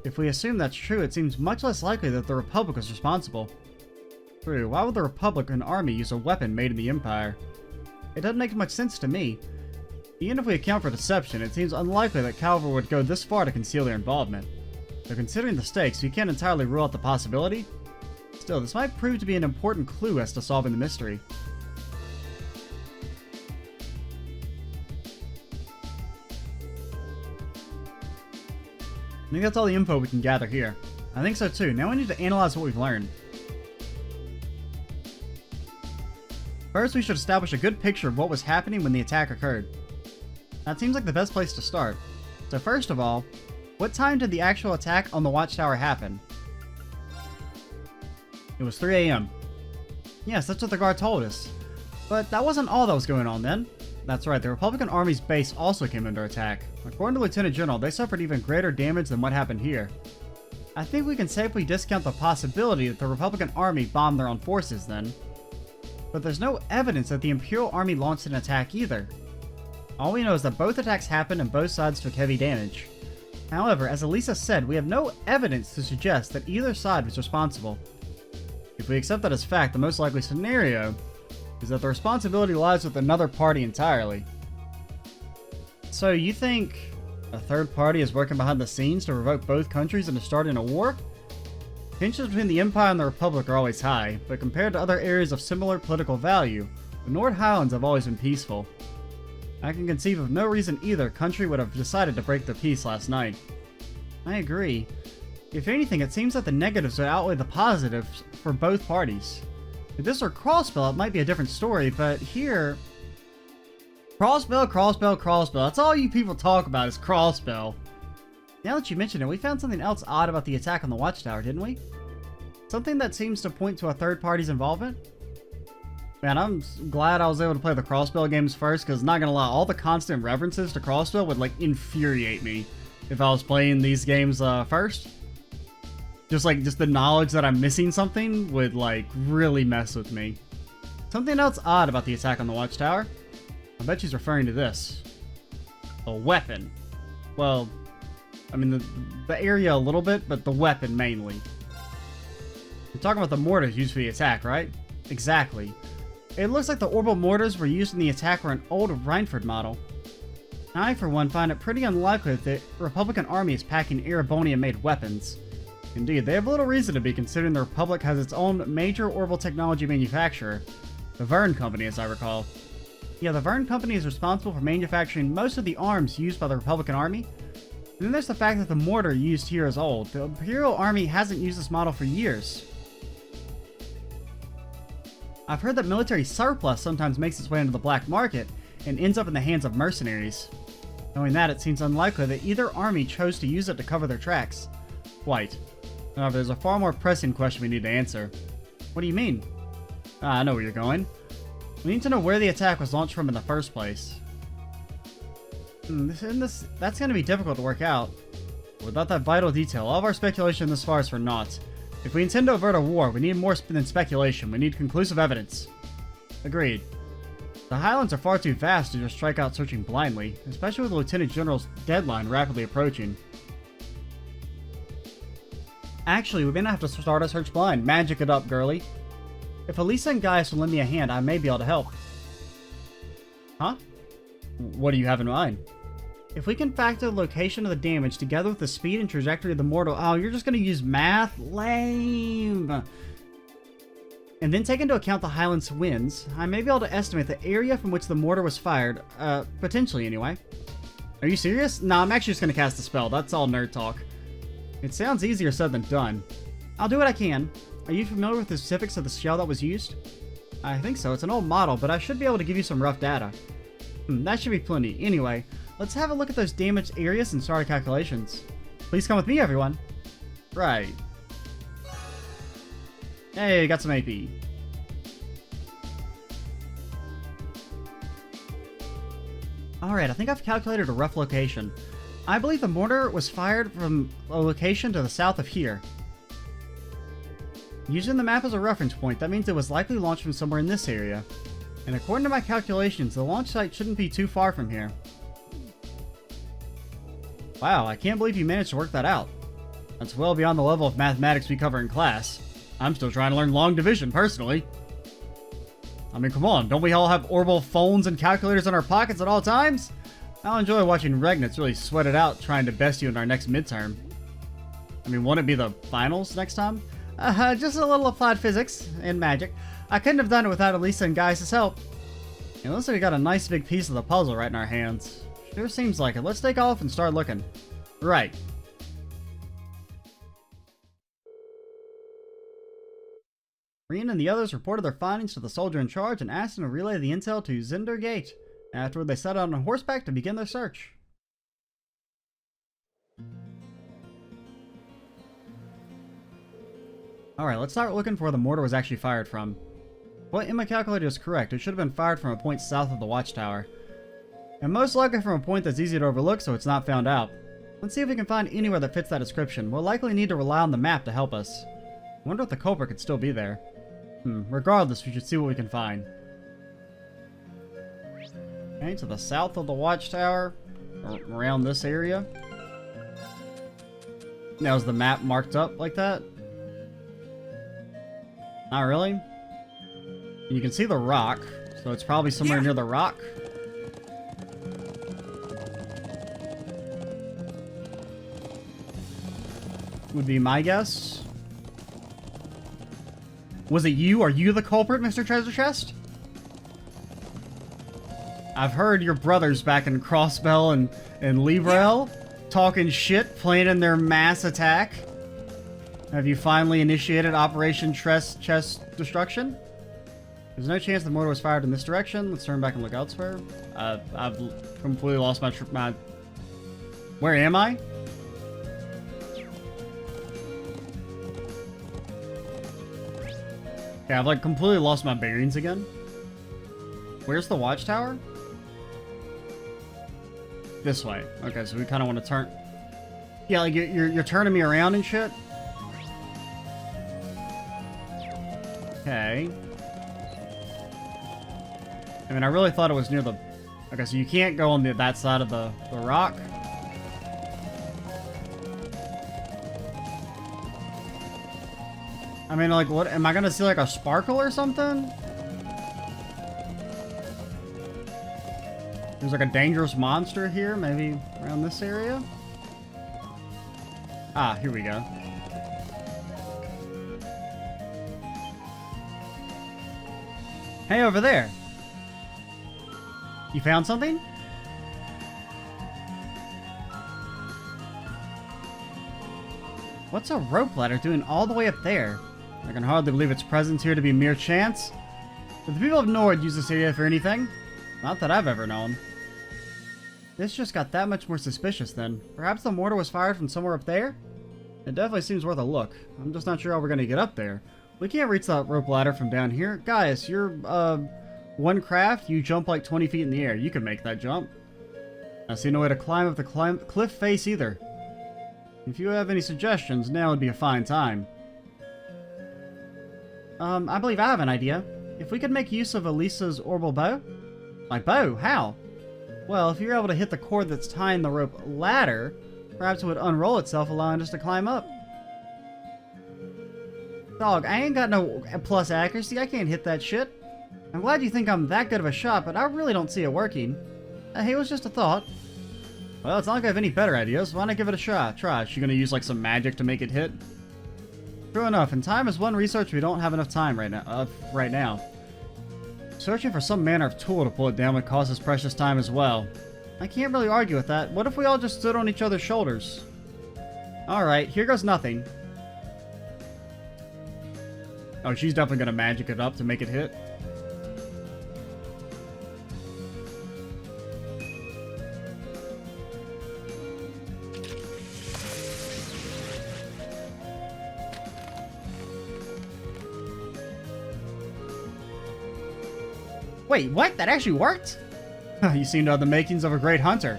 If we assume that's true, it seems much less likely that the Republic was responsible. True, why would the Republican army use a weapon made in the Empire? It doesn't make much sense to me. Even if we account for deception, it seems unlikely that Calvary would go this far to conceal their involvement. Though considering the stakes, we can't entirely rule out the possibility. Still, this might prove to be an important clue as to solving the mystery. I think that's all the info we can gather here. I think so too. Now we need to analyze what we've learned. First, we should establish a good picture of what was happening when the attack occurred. That seems like the best place to start. So first of all, what time did the actual attack on the watchtower happen? It was 3 AM. Yes, that's what the guard told us. But that wasn't all that was going on then. That's right, the Republican Army's base also came under attack. According to Lieutenant General, they suffered even greater damage than what happened here. I think we can safely discount the possibility that the Republican Army bombed their own forces then. But there's no evidence that the Imperial Army launched an attack either. All we know is that both attacks happened and both sides took heavy damage. However, as Elisa said, we have no evidence to suggest that either side was responsible. If we accept that as fact, the most likely scenario is that the responsibility lies with another party entirely. So you think A third party is working behind the scenes to provoke both countries into starting a war? Tensions between the Empire and the Republic are always high, but compared to other areas of similar political value, the Nord Highlands have always been peaceful. I can conceive of no reason either country would have decided to break the peace last night. I agree. If anything, it seems that the negatives would outweigh the positives for both parties. If this were Crossbell, it might be a different story, but here... Crossbell, Crossbell, Crossbell. That's all you people talk about is Crossbell. Now that you mention it, we found something else odd about the attack on the Watchtower, didn't we? Something that seems to point to a third party's involvement? Man, I'm glad I was able to play the Crossbell games first, because not gonna lie, all the constant references to Crossbell would, like, infuriate me if I was playing these games first. Just the knowledge that I'm missing something would, like, really mess with me. Something else odd about the attack on the Watchtower? I bet she's referring to this. A weapon. Well, I mean, the area a little bit, but the weapon mainly. You're talking about the mortars used for the attack, right? Exactly. It looks like the orbital mortars were used in the attack were an old Reinford model. I, for one, find it pretty unlikely that the Republican army is packing Erebonian-made weapons. Indeed, they have little reason to be, considering the Republic has its own major orbital technology manufacturer, the Verne Company, as I recall. Yeah, the Verne Company is responsible for manufacturing most of the arms used by the Republican Army. And then there's the fact that the mortar used here is old. The Imperial Army hasn't used this model for years. I've heard that military surplus sometimes makes its way into the black market and ends up in the hands of mercenaries. Knowing that, it seems unlikely that either army chose to use it to cover their tracks. Quite. However, there's a far more pressing question we need to answer. What do you mean? I know where you're going. We need to know where the attack was launched from in the first place. That's going to be difficult to work out. Without that vital detail, all of our speculation this far is for naught. If we intend to avert a war, we need more than speculation. We need conclusive evidence. Agreed. The Highlands are far too vast to just strike out searching blindly, especially with the Lieutenant General's deadline rapidly approaching. Actually, we're going to have to start a search blind. Magic it up, girly. If Elisa and Gaius will lend me a hand, I may be able to help. Huh? What do you have in mind? If we can factor the location of the damage together with the speed and trajectory of the mortar... Oh, you're just going to use math? Lame! And then take into account the Highlands winds, I may be able to estimate the area from which the mortar was fired. Potentially, anyway. Are you serious? No, I'm actually just going to cast a spell. That's all nerd talk. It sounds easier said than done. I'll do what I can. Are you familiar with the specifics of the shell that was used? I think so. It's an old model, but I should be able to give you some rough data. That should be plenty. Anyway, let's have a look at those damaged areas and start our calculations. Please come with me, everyone. Right. Hey, got some AP. Alright, I think I've calculated a rough location. I believe the mortar was fired from a location to the south of here. Using the map as a reference point, that means it was likely launched from somewhere in this area. And according to my calculations, the launch site shouldn't be too far from here. Wow, I can't believe you managed to work that out. That's well beyond the level of mathematics we cover in class. I'm still trying to learn long division, personally. I mean, come on, don't we all have orbital phones and calculators in our pockets at all times? I'll enjoy watching Regnitz really sweat it out trying to best you in our next midterm. I mean, won't it be the finals next time? Just a little applied physics and magic. I couldn't have done it without Elisa and Gaius' help. It looks like we got a nice big piece of the puzzle right in our hands. Sure seems like it. Let's take off and start looking. Right. Reen and the others reported their findings to the soldier in charge and asked him to relay the intel to Zinder Gate. Afterward, they set out on horseback to begin their search. Alright, let's start looking for where the mortar was actually fired from. What in my calculator is correct, it should have been fired from a point south of the Watchtower. And most likely from a point that's easy to overlook so it's not found out. Let's see if we can find anywhere that fits that description. We'll likely need to rely on the map to help us. I wonder if the culprit could still be there. Regardless, we should see what we can find. Okay, to the south of the Watchtower, or around this area. Now is the map marked up like that? Not really. You can see the rock, so it's probably somewhere near the rock. would be my guess. Was it you? Are you the culprit, Mr. Treasure Chest? I've heard your brothers back in Crossbell and Librel talking shit, planning their mass attack. Have you finally initiated Operation Chest Destruction? There's no chance the mortar was fired in this direction. Let's turn back and look elsewhere. I've completely lost my... Where am I? Yeah, I've like completely lost my bearings again. Where's the watchtower? This way. Okay, so we kind of want to turn... Yeah, like you're turning me around and shit. Okay. I mean, I really thought it was near the... Okay, so you can't go on that side of the rock. I mean, like, what? Am I gonna see, like, a sparkle or something? There's, like, a dangerous monster here, maybe around this area? Ah, here we go. Hey, over there. You found something? What's a rope ladder doing all the way up there? I can hardly believe its presence here to be mere chance. Did the people of Nord use this area for anything? Not that I've ever known. This just got that much more suspicious then. Perhaps the mortar was fired from somewhere up there? It definitely seems worth a look. I'm just not sure how we're gonna get up there. We can't reach that rope ladder from down here. Guys, you're, one craft, you jump like 20 feet in the air. You can make that jump. I see no way to climb up the cliff face either. If you have any suggestions, now would be a fine time. I believe I have an idea. If we could make use of Elisa's orbital bow? My bow? How? Well, if you're able to hit the cord that's tying the rope ladder, perhaps it would unroll itself, allowing us to climb up. Dog, I ain't got no plus accuracy. I can't hit that shit. I'm glad you think I'm that good of a shot, but I really don't see it working. Hey, it was just a thought. Well, it's not like I have any better ideas. Why not give it a shot? Try. Is she gonna use like some magic to make it hit? True enough, and time is one research we don't have enough time right now. Searching for some manner of tool to pull it down would cost us precious time as well. I can't really argue with that. What if we all just stood on each other's shoulders? Alright, here goes nothing. Oh, she's definitely gonna magic it up to make it hit. Wait, what? That actually worked? You seem to have the makings of a great hunter.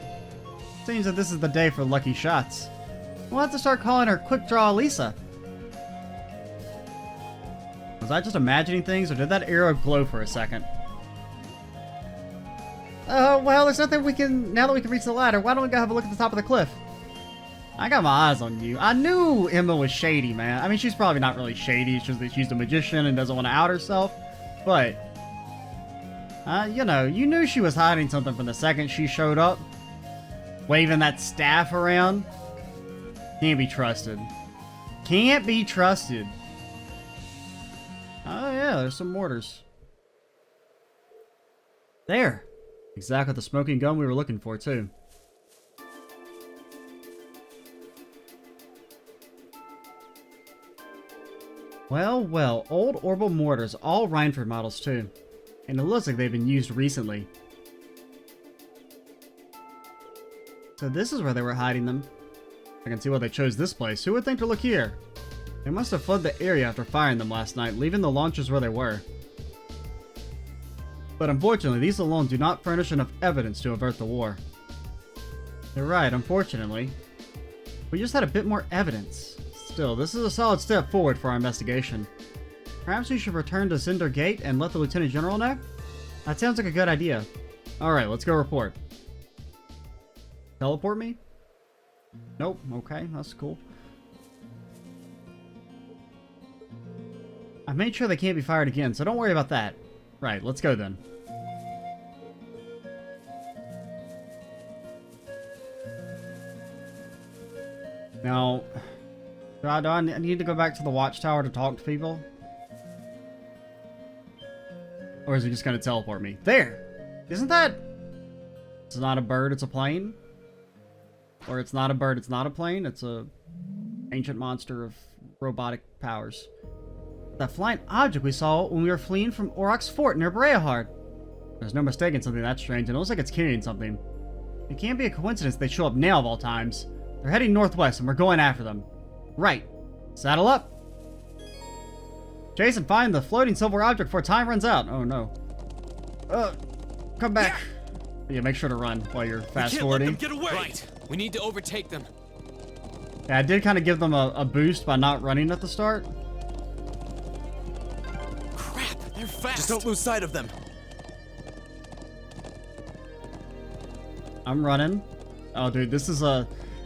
Seems that this is the day for lucky shots. We'll have to start calling her Quick Draw Lisa. Was I just imagining things, or did that arrow glow for a second? Well, there's nothing we can... Now that we can reach the ladder, why don't we go have a look at the top of the cliff? I got my eyes on you. I knew Emma was shady, man. I mean, she's probably not really shady. It's just that she's a magician and doesn't want to out herself. But... you know, you knew she was hiding something from the second she showed up. Waving that staff around. Can't be trusted. Can't be trusted. Oh yeah, there's some mortars. There. Exactly the smoking gun we were looking for, too. Well, well, old orbital mortars, all Rhineford models, too. And it looks like they've been used recently. So this is where they were hiding them. I can see why they chose this place. Who would think to look here? They must have fled the area after firing them last night, leaving the launchers where they were. But unfortunately, these alone do not furnish enough evidence to avert the war. You're right, unfortunately. We just had a bit more evidence. Still, this is a solid step forward for our investigation. Perhaps we should return to Cinder Gate and let the Lieutenant General know? That sounds like a good idea. Alright, let's go report. Teleport me? Nope, okay, that's cool. I've made sure they can't be fired again, so don't worry about that. Right, let's go then. Now, Do I need to go back to the Watchtower to talk to people? Or is he just gonna teleport me? There! Isn't that... It's not a bird, it's a plane? Or it's not a bird, it's not a plane? It's a ancient monster of robotic powers. That flying object we saw when we were fleeing from Auroch's fort near Breahard. There's no mistaking something that strange, and it looks like it's carrying something. It can't be a coincidence they show up now of all times. They're heading northwest, and we're going after them. Right. Saddle up. Jason, find the floating silver object before time runs out. Oh no. Come back. Yeah, make sure to run while you're fast forwarding. Get away. Right. We need to overtake them. Yeah, I did kind of give them a boost by not running at the start. Crap, they're fast. Just don't lose sight of them. I'm running. Oh, dude, this is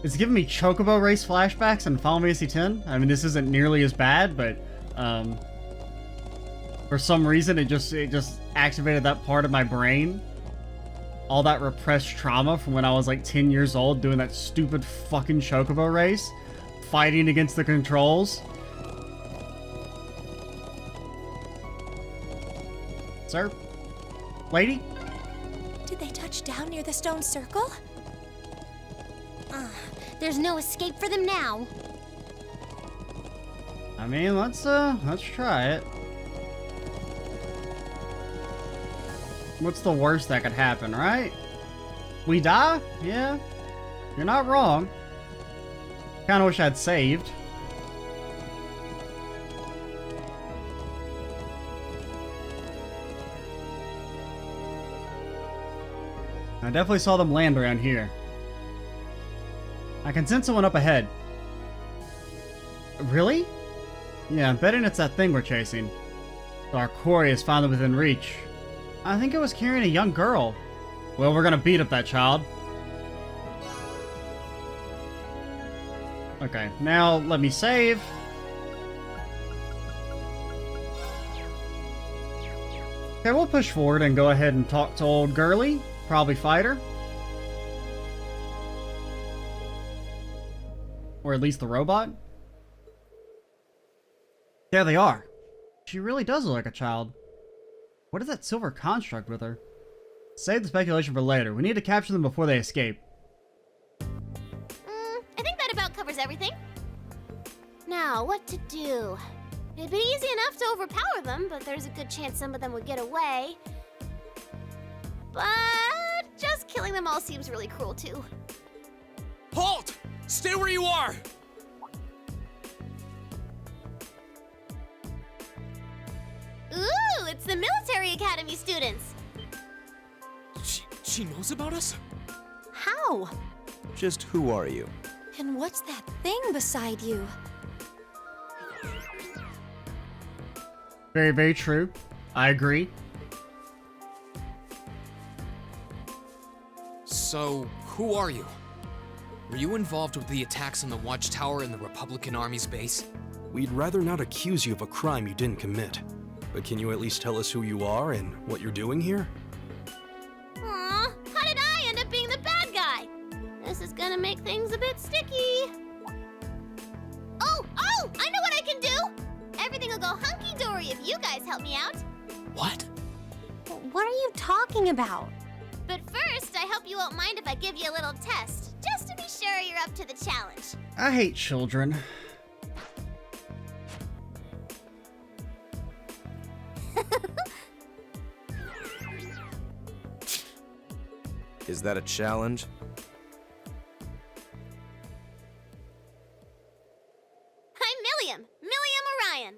it's giving me Chocobo race flashbacks in Final Fantasy X. I mean, this isn't nearly as bad, but for some reason, it just activated that part of my brain. All that repressed trauma from when I was like 10 years old doing that stupid fucking Chocobo race, fighting against the controls. Sir? Lady? Did they touch down near the stone circle? There's no escape for them now. I mean, let's try it. What's the worst that could happen, right? We die? Yeah. You're not wrong. Kinda wish I'd saved. I definitely saw them land around here. I can sense someone up ahead. Really? Yeah, I'm betting it's that thing we're chasing. So our quarry is finally within reach. I think it was carrying a young girl. Well, we're gonna beat up that child. Okay, now let me save. Okay, we'll push forward and go ahead and talk to old girly. Probably fight her. Or at least the robot. There they are. She really does look like a child. What is that silver construct with her? Save the speculation for later. We need to capture them before they escape. I think that about covers everything. Now, what to do? It'd be easy enough to overpower them, but there's a good chance some of them would get away. But just killing them all seems really cruel, too. Halt! Stay where you are! Ooh, it's the military academy students. She knows about us? How? Just who are you? And what's that thing beside you? Very, very true. I agree. So, who are you? Were you involved with the attacks on the Watchtower and the Republican Army's base? We'd rather not accuse you of a crime you didn't commit. But can you at least tell us who you are and what you're doing here? Aw, how did I end up being the bad guy? This is gonna make things a bit sticky. Oh, I know what I can do! Everything will go hunky-dory if you guys help me out. What? What are you talking about? But first, I hope you won't mind if I give you a little test, just to be sure you're up to the challenge. I hate children. Is that a challenge? I'm Milliam Orion.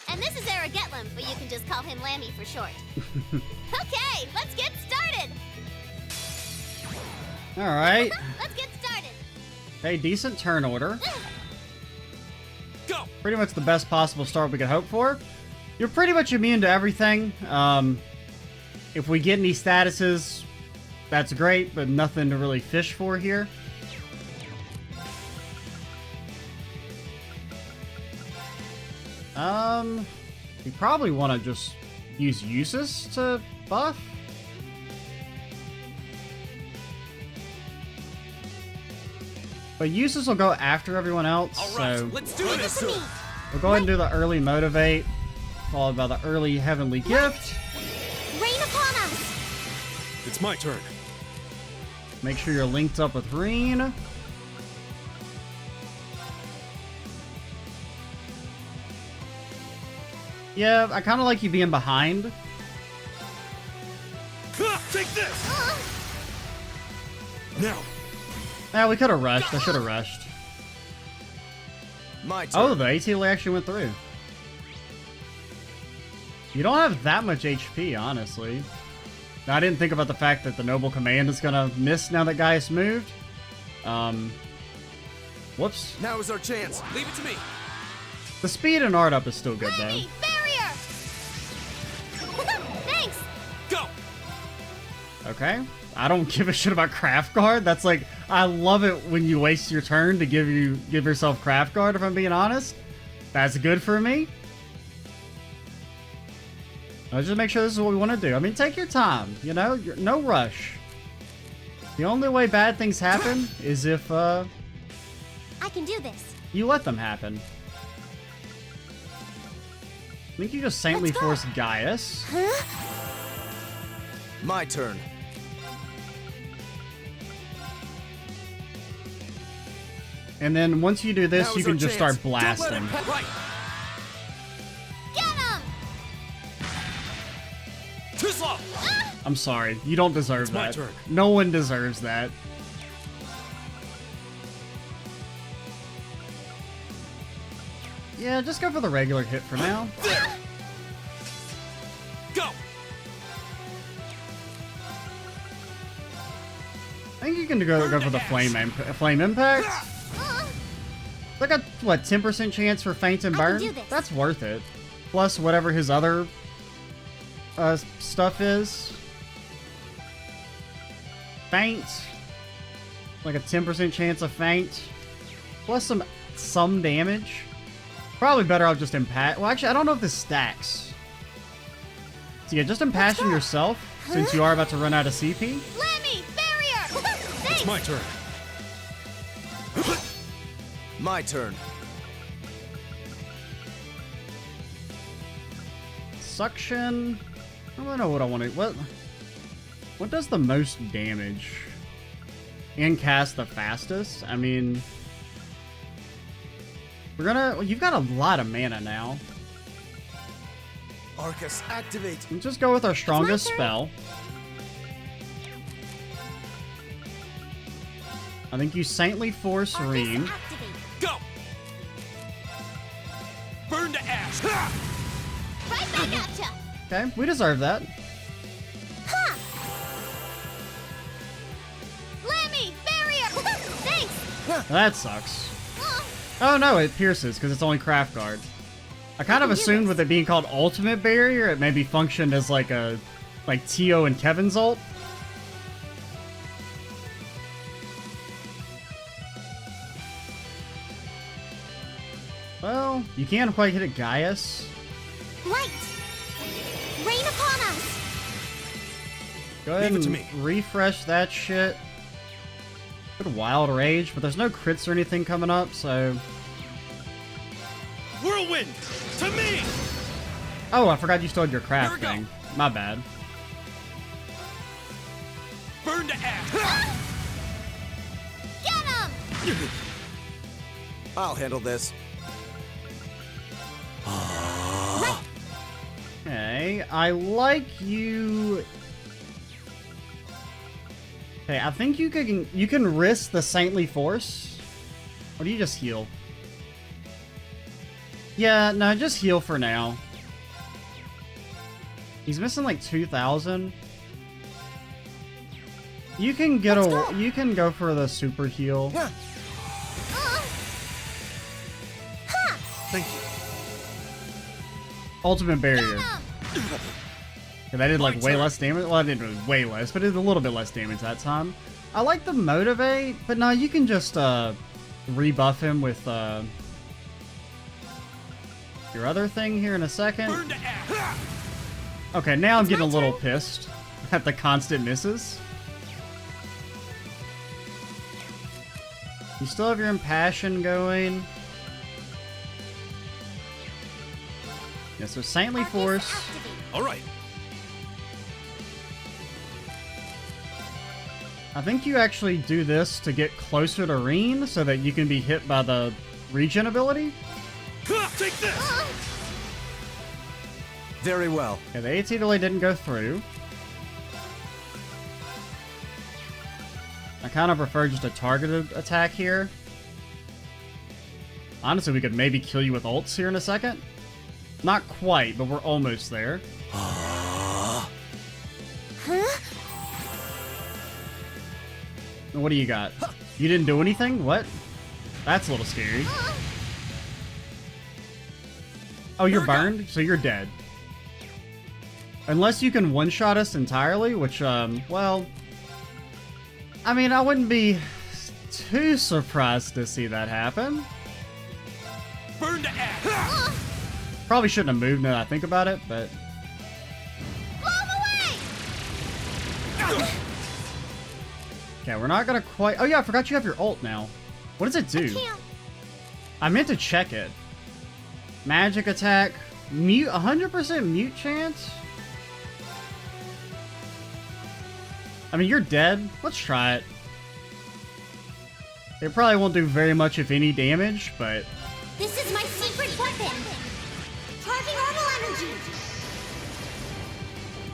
And this is Era Getlam, but you can just call him Lammy for short. Okay, let's get started! Alright. Let's get started! Hey, decent turn order. Go! Pretty much the best possible start we could hope for. You're pretty much immune to everything. If we get any statuses, that's great, but nothing to really fish for here. You probably want to just use uses to buff. But Eustace will go after everyone else, All right, so let's do Leave it this. to me. we'll go ahead and do the early motivate, followed by the early heavenly gift. Rain upon us. It's my turn. Make sure you're linked up with Reen. Yeah, I kind of like you being behind. Take this! Now, Yeah, we could have rushed. I should have rushed. My turn. Oh, the ATL actually went through. You don't have that much HP, honestly. Now, I didn't think about the fact that the Noble Command is gonna miss now that Gaius moved. Whoops. Now is our chance. Leave it to me. The speed and art up is still good, though. Lemmy, barrier. Thanks. Go. Okay. I don't give a shit about Craft Guard. That's like, I love it when you waste your turn to give yourself Craft Guard, if I'm being honest. That's good for me. Let's just make sure this is what we want to do. I mean, take your time, you know? No rush. The only way bad things happen is if, I can do this. you let them happen. I think you just Saintly Let's go. Force Gaius. My turn. And then once you do this, Now you is can our just chance. start blasting. Right. Get him. Too slow. I'm sorry. You don't deserve It's my that. turn. No one deserves that. Yeah, just go for the regular hit for now. There. Go. I think you can go for the flame impact. Look at what 10% chance for faint and I can burn. do this. That's worth it. Plus whatever his other stuff is. Faint, like a 10% chance of faint, plus some damage. Probably better off just impact. Well, actually, I don't know if this stacks. So yeah, just impassion yourself since you are about to run out of CP. Lemmy, barrier. Thanks. it's my turn. My turn. Suction. I don't know what I want to. What does the most damage? And cast the fastest? I mean, we're gonna. Well, you've got a lot of mana now. Arcus, activate. We'll just go with our strongest turn. spell. I think you Saintly Force Arcus, Reen. activate. Go. Burn to ash. Ha! Right back at ya. Okay, we deserve that. Ha! Lemmy, barrier. Thanks. That sucks. Uh, Oh no, it pierces because it's only Craft Guard. I kind of can do assumed this. with it being called Ultimate Barrier, it maybe functioned as like Tio and Kevin's ult. Well, you can't quite hit a Gaius. Light. Rain upon us. Go ahead Leave it to and me. refresh that shit. Good Wild Rage, but there's no crits or anything coming up, so... Whirlwind! To me! Oh, I forgot you still had your craft Here we go. thing. My bad. Burn to ash. Get him. I'll handle this. Okay, I like you... Okay, I think you can risk the Saintly Force. Or do you just heal? Yeah, no, just heal for now. He's missing like 2,000. You can get you can go for the super heal. Thank you. Ultimate Barrier. Get him. And that did like My way turn. less damage. Well, it did way less, but it did a little bit less damage that time. I like the motivate, but no, you can just rebuff him with your other thing here in a second. Burn to ash. Ha! Okay, now I'm It's getting a my little turn. pissed at the constant misses. You still have your impassion going. Yeah, so Saintly Force. All right. I think you actually do this to get closer to Reen so that you can be hit by the regen ability. Take this! Very well. Okay, the AT delay didn't go through. I kind of prefer just a targeted attack here. Honestly, we could maybe kill you with ults here in a second. Not quite, but we're almost there. Huh? What do you got? You didn't do anything? What? That's a little scary. Oh, you're burned? So you're dead. Unless you can one-shot us entirely, which, well... I mean, I wouldn't be too surprised to see that happen. Burn to ash! Probably shouldn't have moved now that I think about it, but... Blow him away! Okay, we're not gonna quite... Oh yeah, I forgot you have your ult now. What does it do? I meant to check it. Magic attack. Mute, 100% mute chance? I mean, you're dead. Let's try it. It probably won't do very much, if any, damage, but... This is my secret weapon! Charging orbital energy!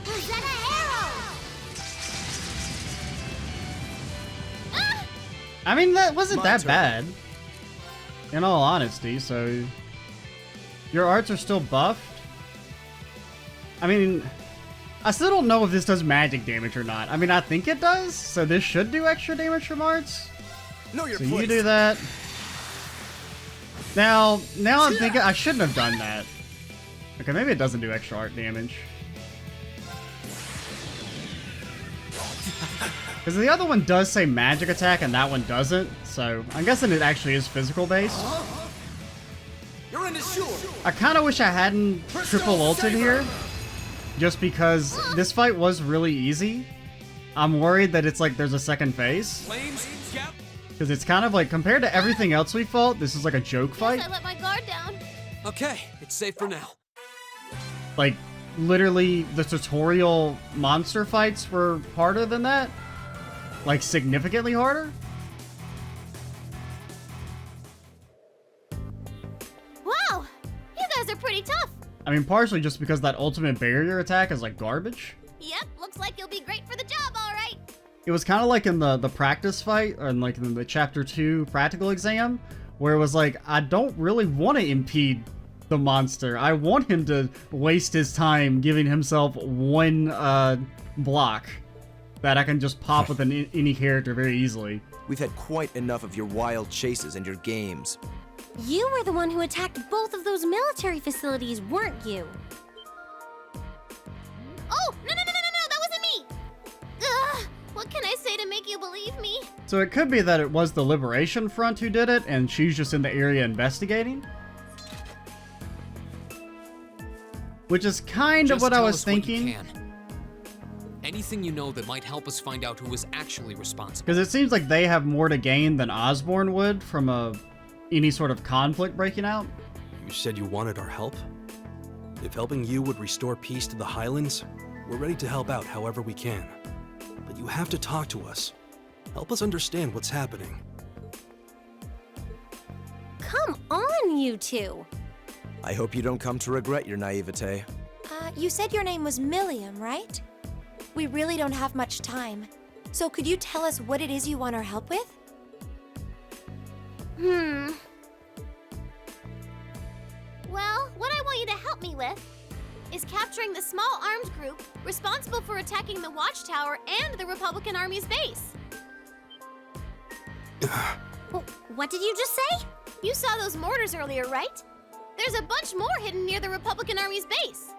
Is that an arrow? Ah! I mean, that wasn't My that turn. bad. In all honesty, so... Your arts are still buffed? I mean... I still don't know if this does magic damage or not. I mean, I think it does, so this should do extra damage from arts. Know your So place. you do that. Now I'm thinking I shouldn't have done that. Okay, maybe it doesn't do extra art damage. Because the other one does say magic attack and that one doesn't, so I'm guessing it actually is physical based. You're in the shore. I kind of wish I hadn't triple ulted here, just because this fight was really easy. I'm worried that it's like there's a second phase, Flames, gap. because it's kind of like, compared to everything else we fought, this is like a joke fight. Guess I let my guard down. Okay, it's safe for now. Like, literally, the tutorial monster fights were harder than that. Like, significantly harder. Wow! You guys are pretty tough. I mean, partially just because that ultimate barrier attack is like garbage. Yep, looks like you'll be great for the job, alright. It was kind of like in the practice fight, or in like in the chapter 2 practical exam, where it was like, I don't really want to impede the monster. I want him to waste his time giving himself one block that I can just pop with any character very easily. We've had quite enough of your wild chases and your games. You were the one who attacked both of those military facilities, weren't you? Oh, no, that wasn't me! Ugh, what can I say to make you believe me? So it could be that it was the Liberation Front who did it, and she's just in the area investigating. Which is kind of Just what I tell was us what you thinking. can. Anything you know that might help us find out who was actually responsible. Because it seems like they have more to gain than Osborne would from any sort of conflict breaking out. You said you wanted our help? If helping you would restore peace to the Highlands, we're ready to help out however we can. But you have to talk to us. Help us understand what's happening. Come on, you two. I hope you don't come to regret your naivete. You said your name was Milliam, right? We really don't have much time. So could you tell us what it is you want our help with? Well, what I want you to help me with is capturing the small armed group responsible for attacking the Watchtower and the Republican Army's base. What did you just say? You saw those mortars earlier, right? There's a bunch more hidden near the Republican Army's base.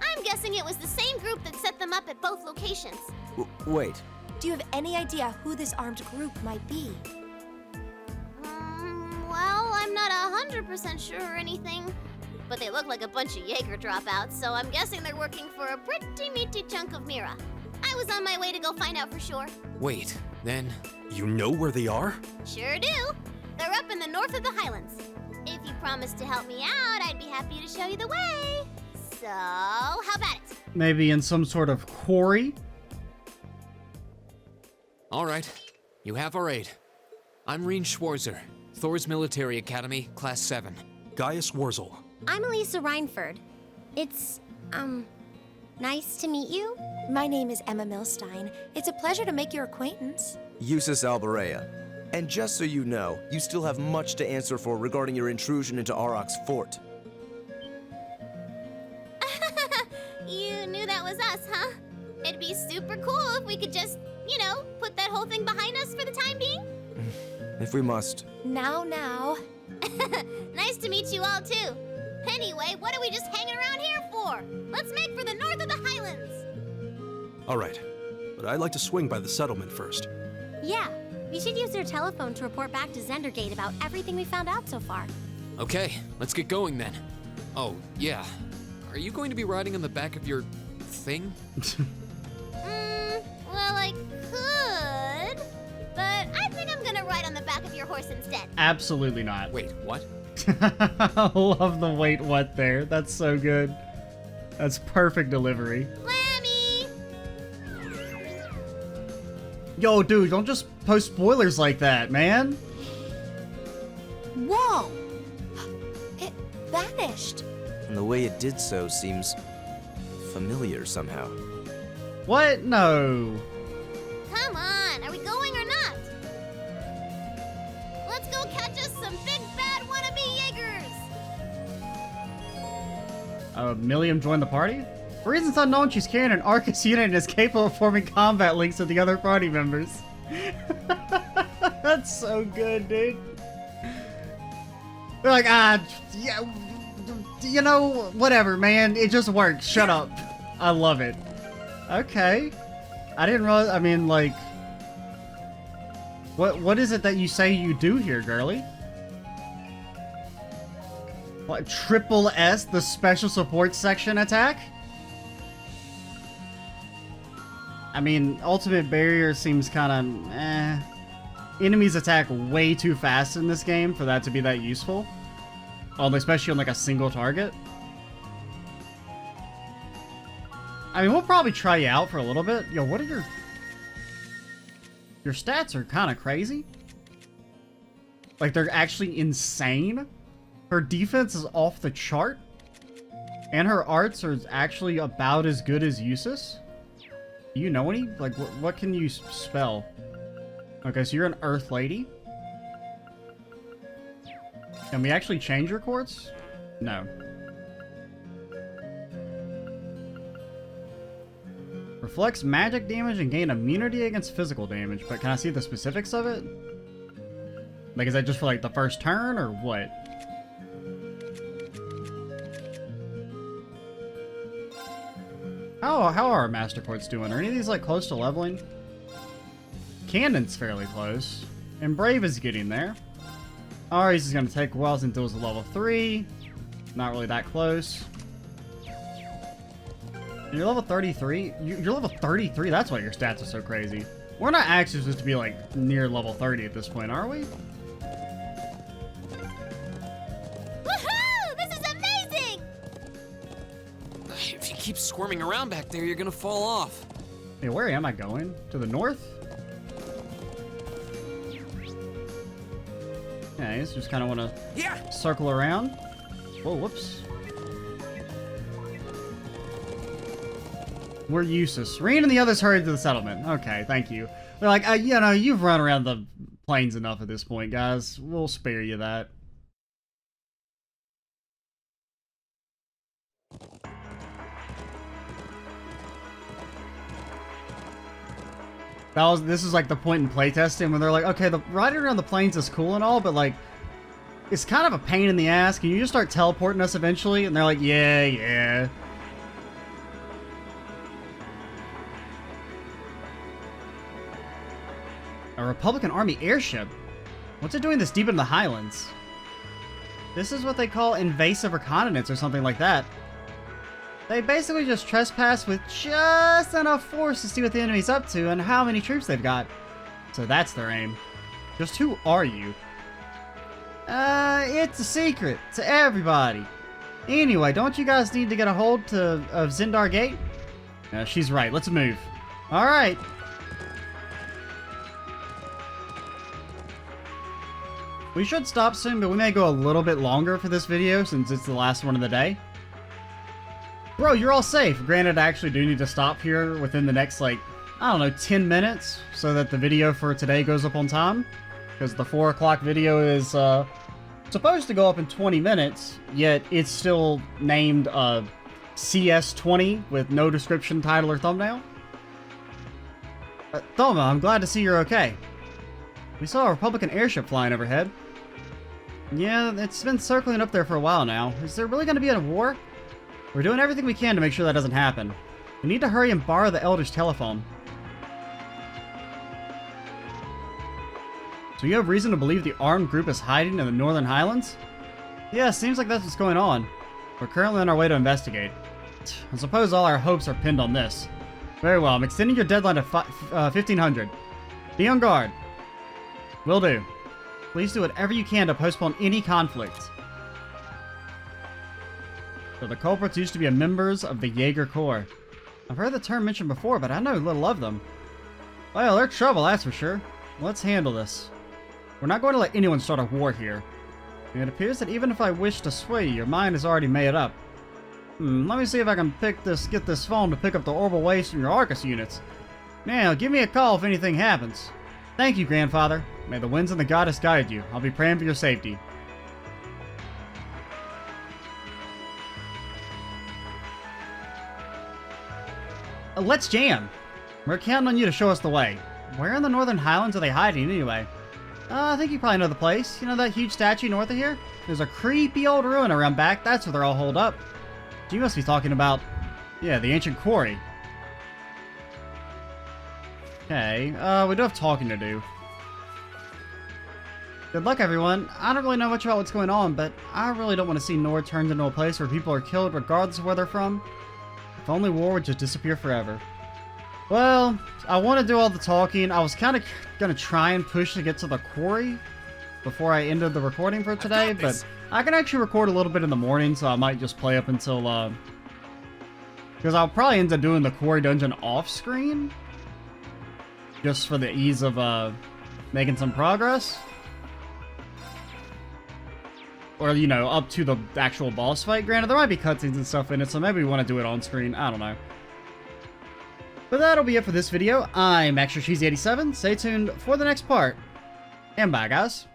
I'm guessing it was the same group that set them up at both locations. Wait. Do you have any idea who this armed group might be? Well, I'm not 100% sure or anything, but they look like a bunch of Jaeger dropouts, so I'm guessing they're working for a pretty meaty chunk of Mira. I was on my way to go find out for sure. Wait, then You know where they are? Sure do. They're up in the north of the Highlands. If you promise to help me out, I'd be happy to show you the way. So, how about it? Maybe in some sort of quarry? All right, you have our aid. I'm Reen Schwarzer, Thor's Military Academy, Class 7. Gaius Wurzel. I'm Elisa Reinford. It's, nice to meet you. My name is Emma Milstein. It's a pleasure to make your acquaintance. Eustace Alberea. And just so you know, you still have much to answer for regarding your intrusion into Auroch's fort. You knew that was us, huh? It'd be super cool if we could just, put that whole thing behind us for the time being. If we must. Now. Nice to meet you all, too. Anyway, what are we just hanging around here for? Let's make for the north of the Highlands. All right, but I'd like to swing by the settlement first. Yeah, we should use your telephone to report back to Zendergate about everything we found out so far. Okay, let's get going then. Oh, yeah. Are you going to be riding on the back of your thing? Well, I could, but I think I'm gonna ride on the back of your horse instead. Absolutely not. Wait, what? I love the wait what there. That's so good. That's perfect delivery. Lammy! Yo, dude, don't just post spoilers like that, man. Whoa! It vanished. And the way it did so seems familiar somehow. What? No. Come on, are we going or not? Let's go catch us some big bad wannabe Jaegers! Milliam joined the party? For reasons unknown, she's carrying an Arcus unit and is capable of forming combat links with the other party members. That's so good, dude. They're like, yeah, whatever, man. It just works. Shut up. I love it. Okay. I didn't realize, what is it that you say you do here, girly? What, triple S, the special support section attack? Ultimate barrier seems kind of, Enemies attack way too fast in this game for that to be that useful. Especially on a single target. We'll probably try you out for a little bit. Yo, what are your stats are kind of crazy. They're actually insane. Her defense is off the chart. And her arts are actually about as good as Eustace. Do you know any? What can you spell? Okay, so you're an Earth Lady. Can we actually change your quartz? No. Reflects magic damage and gain immunity against physical damage, but can I see the specifics of it? Is that just for the first turn or what? How are our master quartz doing? Are any of these close to leveling? Cannon's fairly close, and Brave is getting there. Ares is going to take a while until it's level 3. Not really that close. You're level 33? You're level 33? That's why your stats are so crazy. We're not actually supposed to be, near level 30 at this point, are we? Woohoo! This is amazing! If you keep squirming around back there, you're gonna fall off. Hey, where am I going? To the north? Yeah, I just kind of want to circle around. Whoa, whoops. We're Eustace. Reen and the others hurried to the settlement. Okay, thank you. They're like, you've run around the plains enough at this point, guys. We'll spare you that. This is the point in playtesting when they're like, okay, the riding around the plains is cool and all, but it's kind of a pain in the ass. Can you just start teleporting us eventually? And they're like, yeah. A Republican Army airship? What's it doing this deep in the Highlands? This is what they call invasive reconnaissance or something like that. They basically just trespass with just enough force to see what the enemy's up to and how many troops they've got. So that's their aim. Just who are you? It's a secret to everybody. Anyway, don't you guys need to get a hold of Zindar Gate? She's right. Let's move. All right. We should stop soon, but we may go a little bit longer for this video since it's the last one of the day. Bro, you're all safe. Granted, I actually do need to stop here within the next, like, I don't know, 10 minutes so that the video for today goes up on time. Because the 4 o'clock video is supposed to go up in 20 minutes, yet it's still named CS20 with no description, title, or thumbnail. Thoma, I'm glad to see you're okay. We saw a Republican airship flying overhead. Yeah, it's been circling up there for a while now. Is there really going to be a war? We're doing everything we can to make sure that doesn't happen. We need to hurry and borrow the Elder's telephone. So you have reason to believe the armed group is hiding in the Northern Highlands? Yeah, seems like that's what's going on. We're currently on our way to investigate. I suppose all our hopes are pinned on this. Very well, I'm extending your deadline to 1500. Be on guard. Will do. Please do whatever you can to postpone any conflict. So the culprits used to be members of the Jaeger Corps. I've heard the term mentioned before, but I know little of them. Well, they're trouble, that's for sure. Let's handle this. We're not going to let anyone start a war here. It appears that even if I wish to sway you, your mind is already made up. Let me see if I can get this phone to pick up the orbital waste from your Arcus units. Now, give me a call if anything happens. Thank you, Grandfather. May the winds and the goddess guide you. I'll be praying for your safety. Let's jam. We're counting on you to show us the way. Where in the Northern Highlands are they hiding anyway? I think you probably know the place. You know that huge statue north of here? There's a creepy old ruin around back. That's where they're all holed up. You must be talking about, yeah, the ancient quarry. Okay, we do have talking to do. Good luck, everyone. I don't really know much about what's going on, but I really don't want to see Nord turned into a place where people are killed regardless of where they're from. If only war would just disappear forever. Well, I want to do all the talking. I was kind of going to try and push to get to the quarry before I ended the recording for today, but I can actually record a little bit in the morning, so I might just play up until, because I'll probably end up doing the quarry dungeon off-screen, just for the ease of, making some progress. Or, you know, up to the actual boss fight. Granted, there might be cutscenes and stuff in it, so maybe we want to do it on screen. I don't know. But that'll be it for this video. I'm ExtraCheesy87. Stay tuned for the next part. And bye, guys.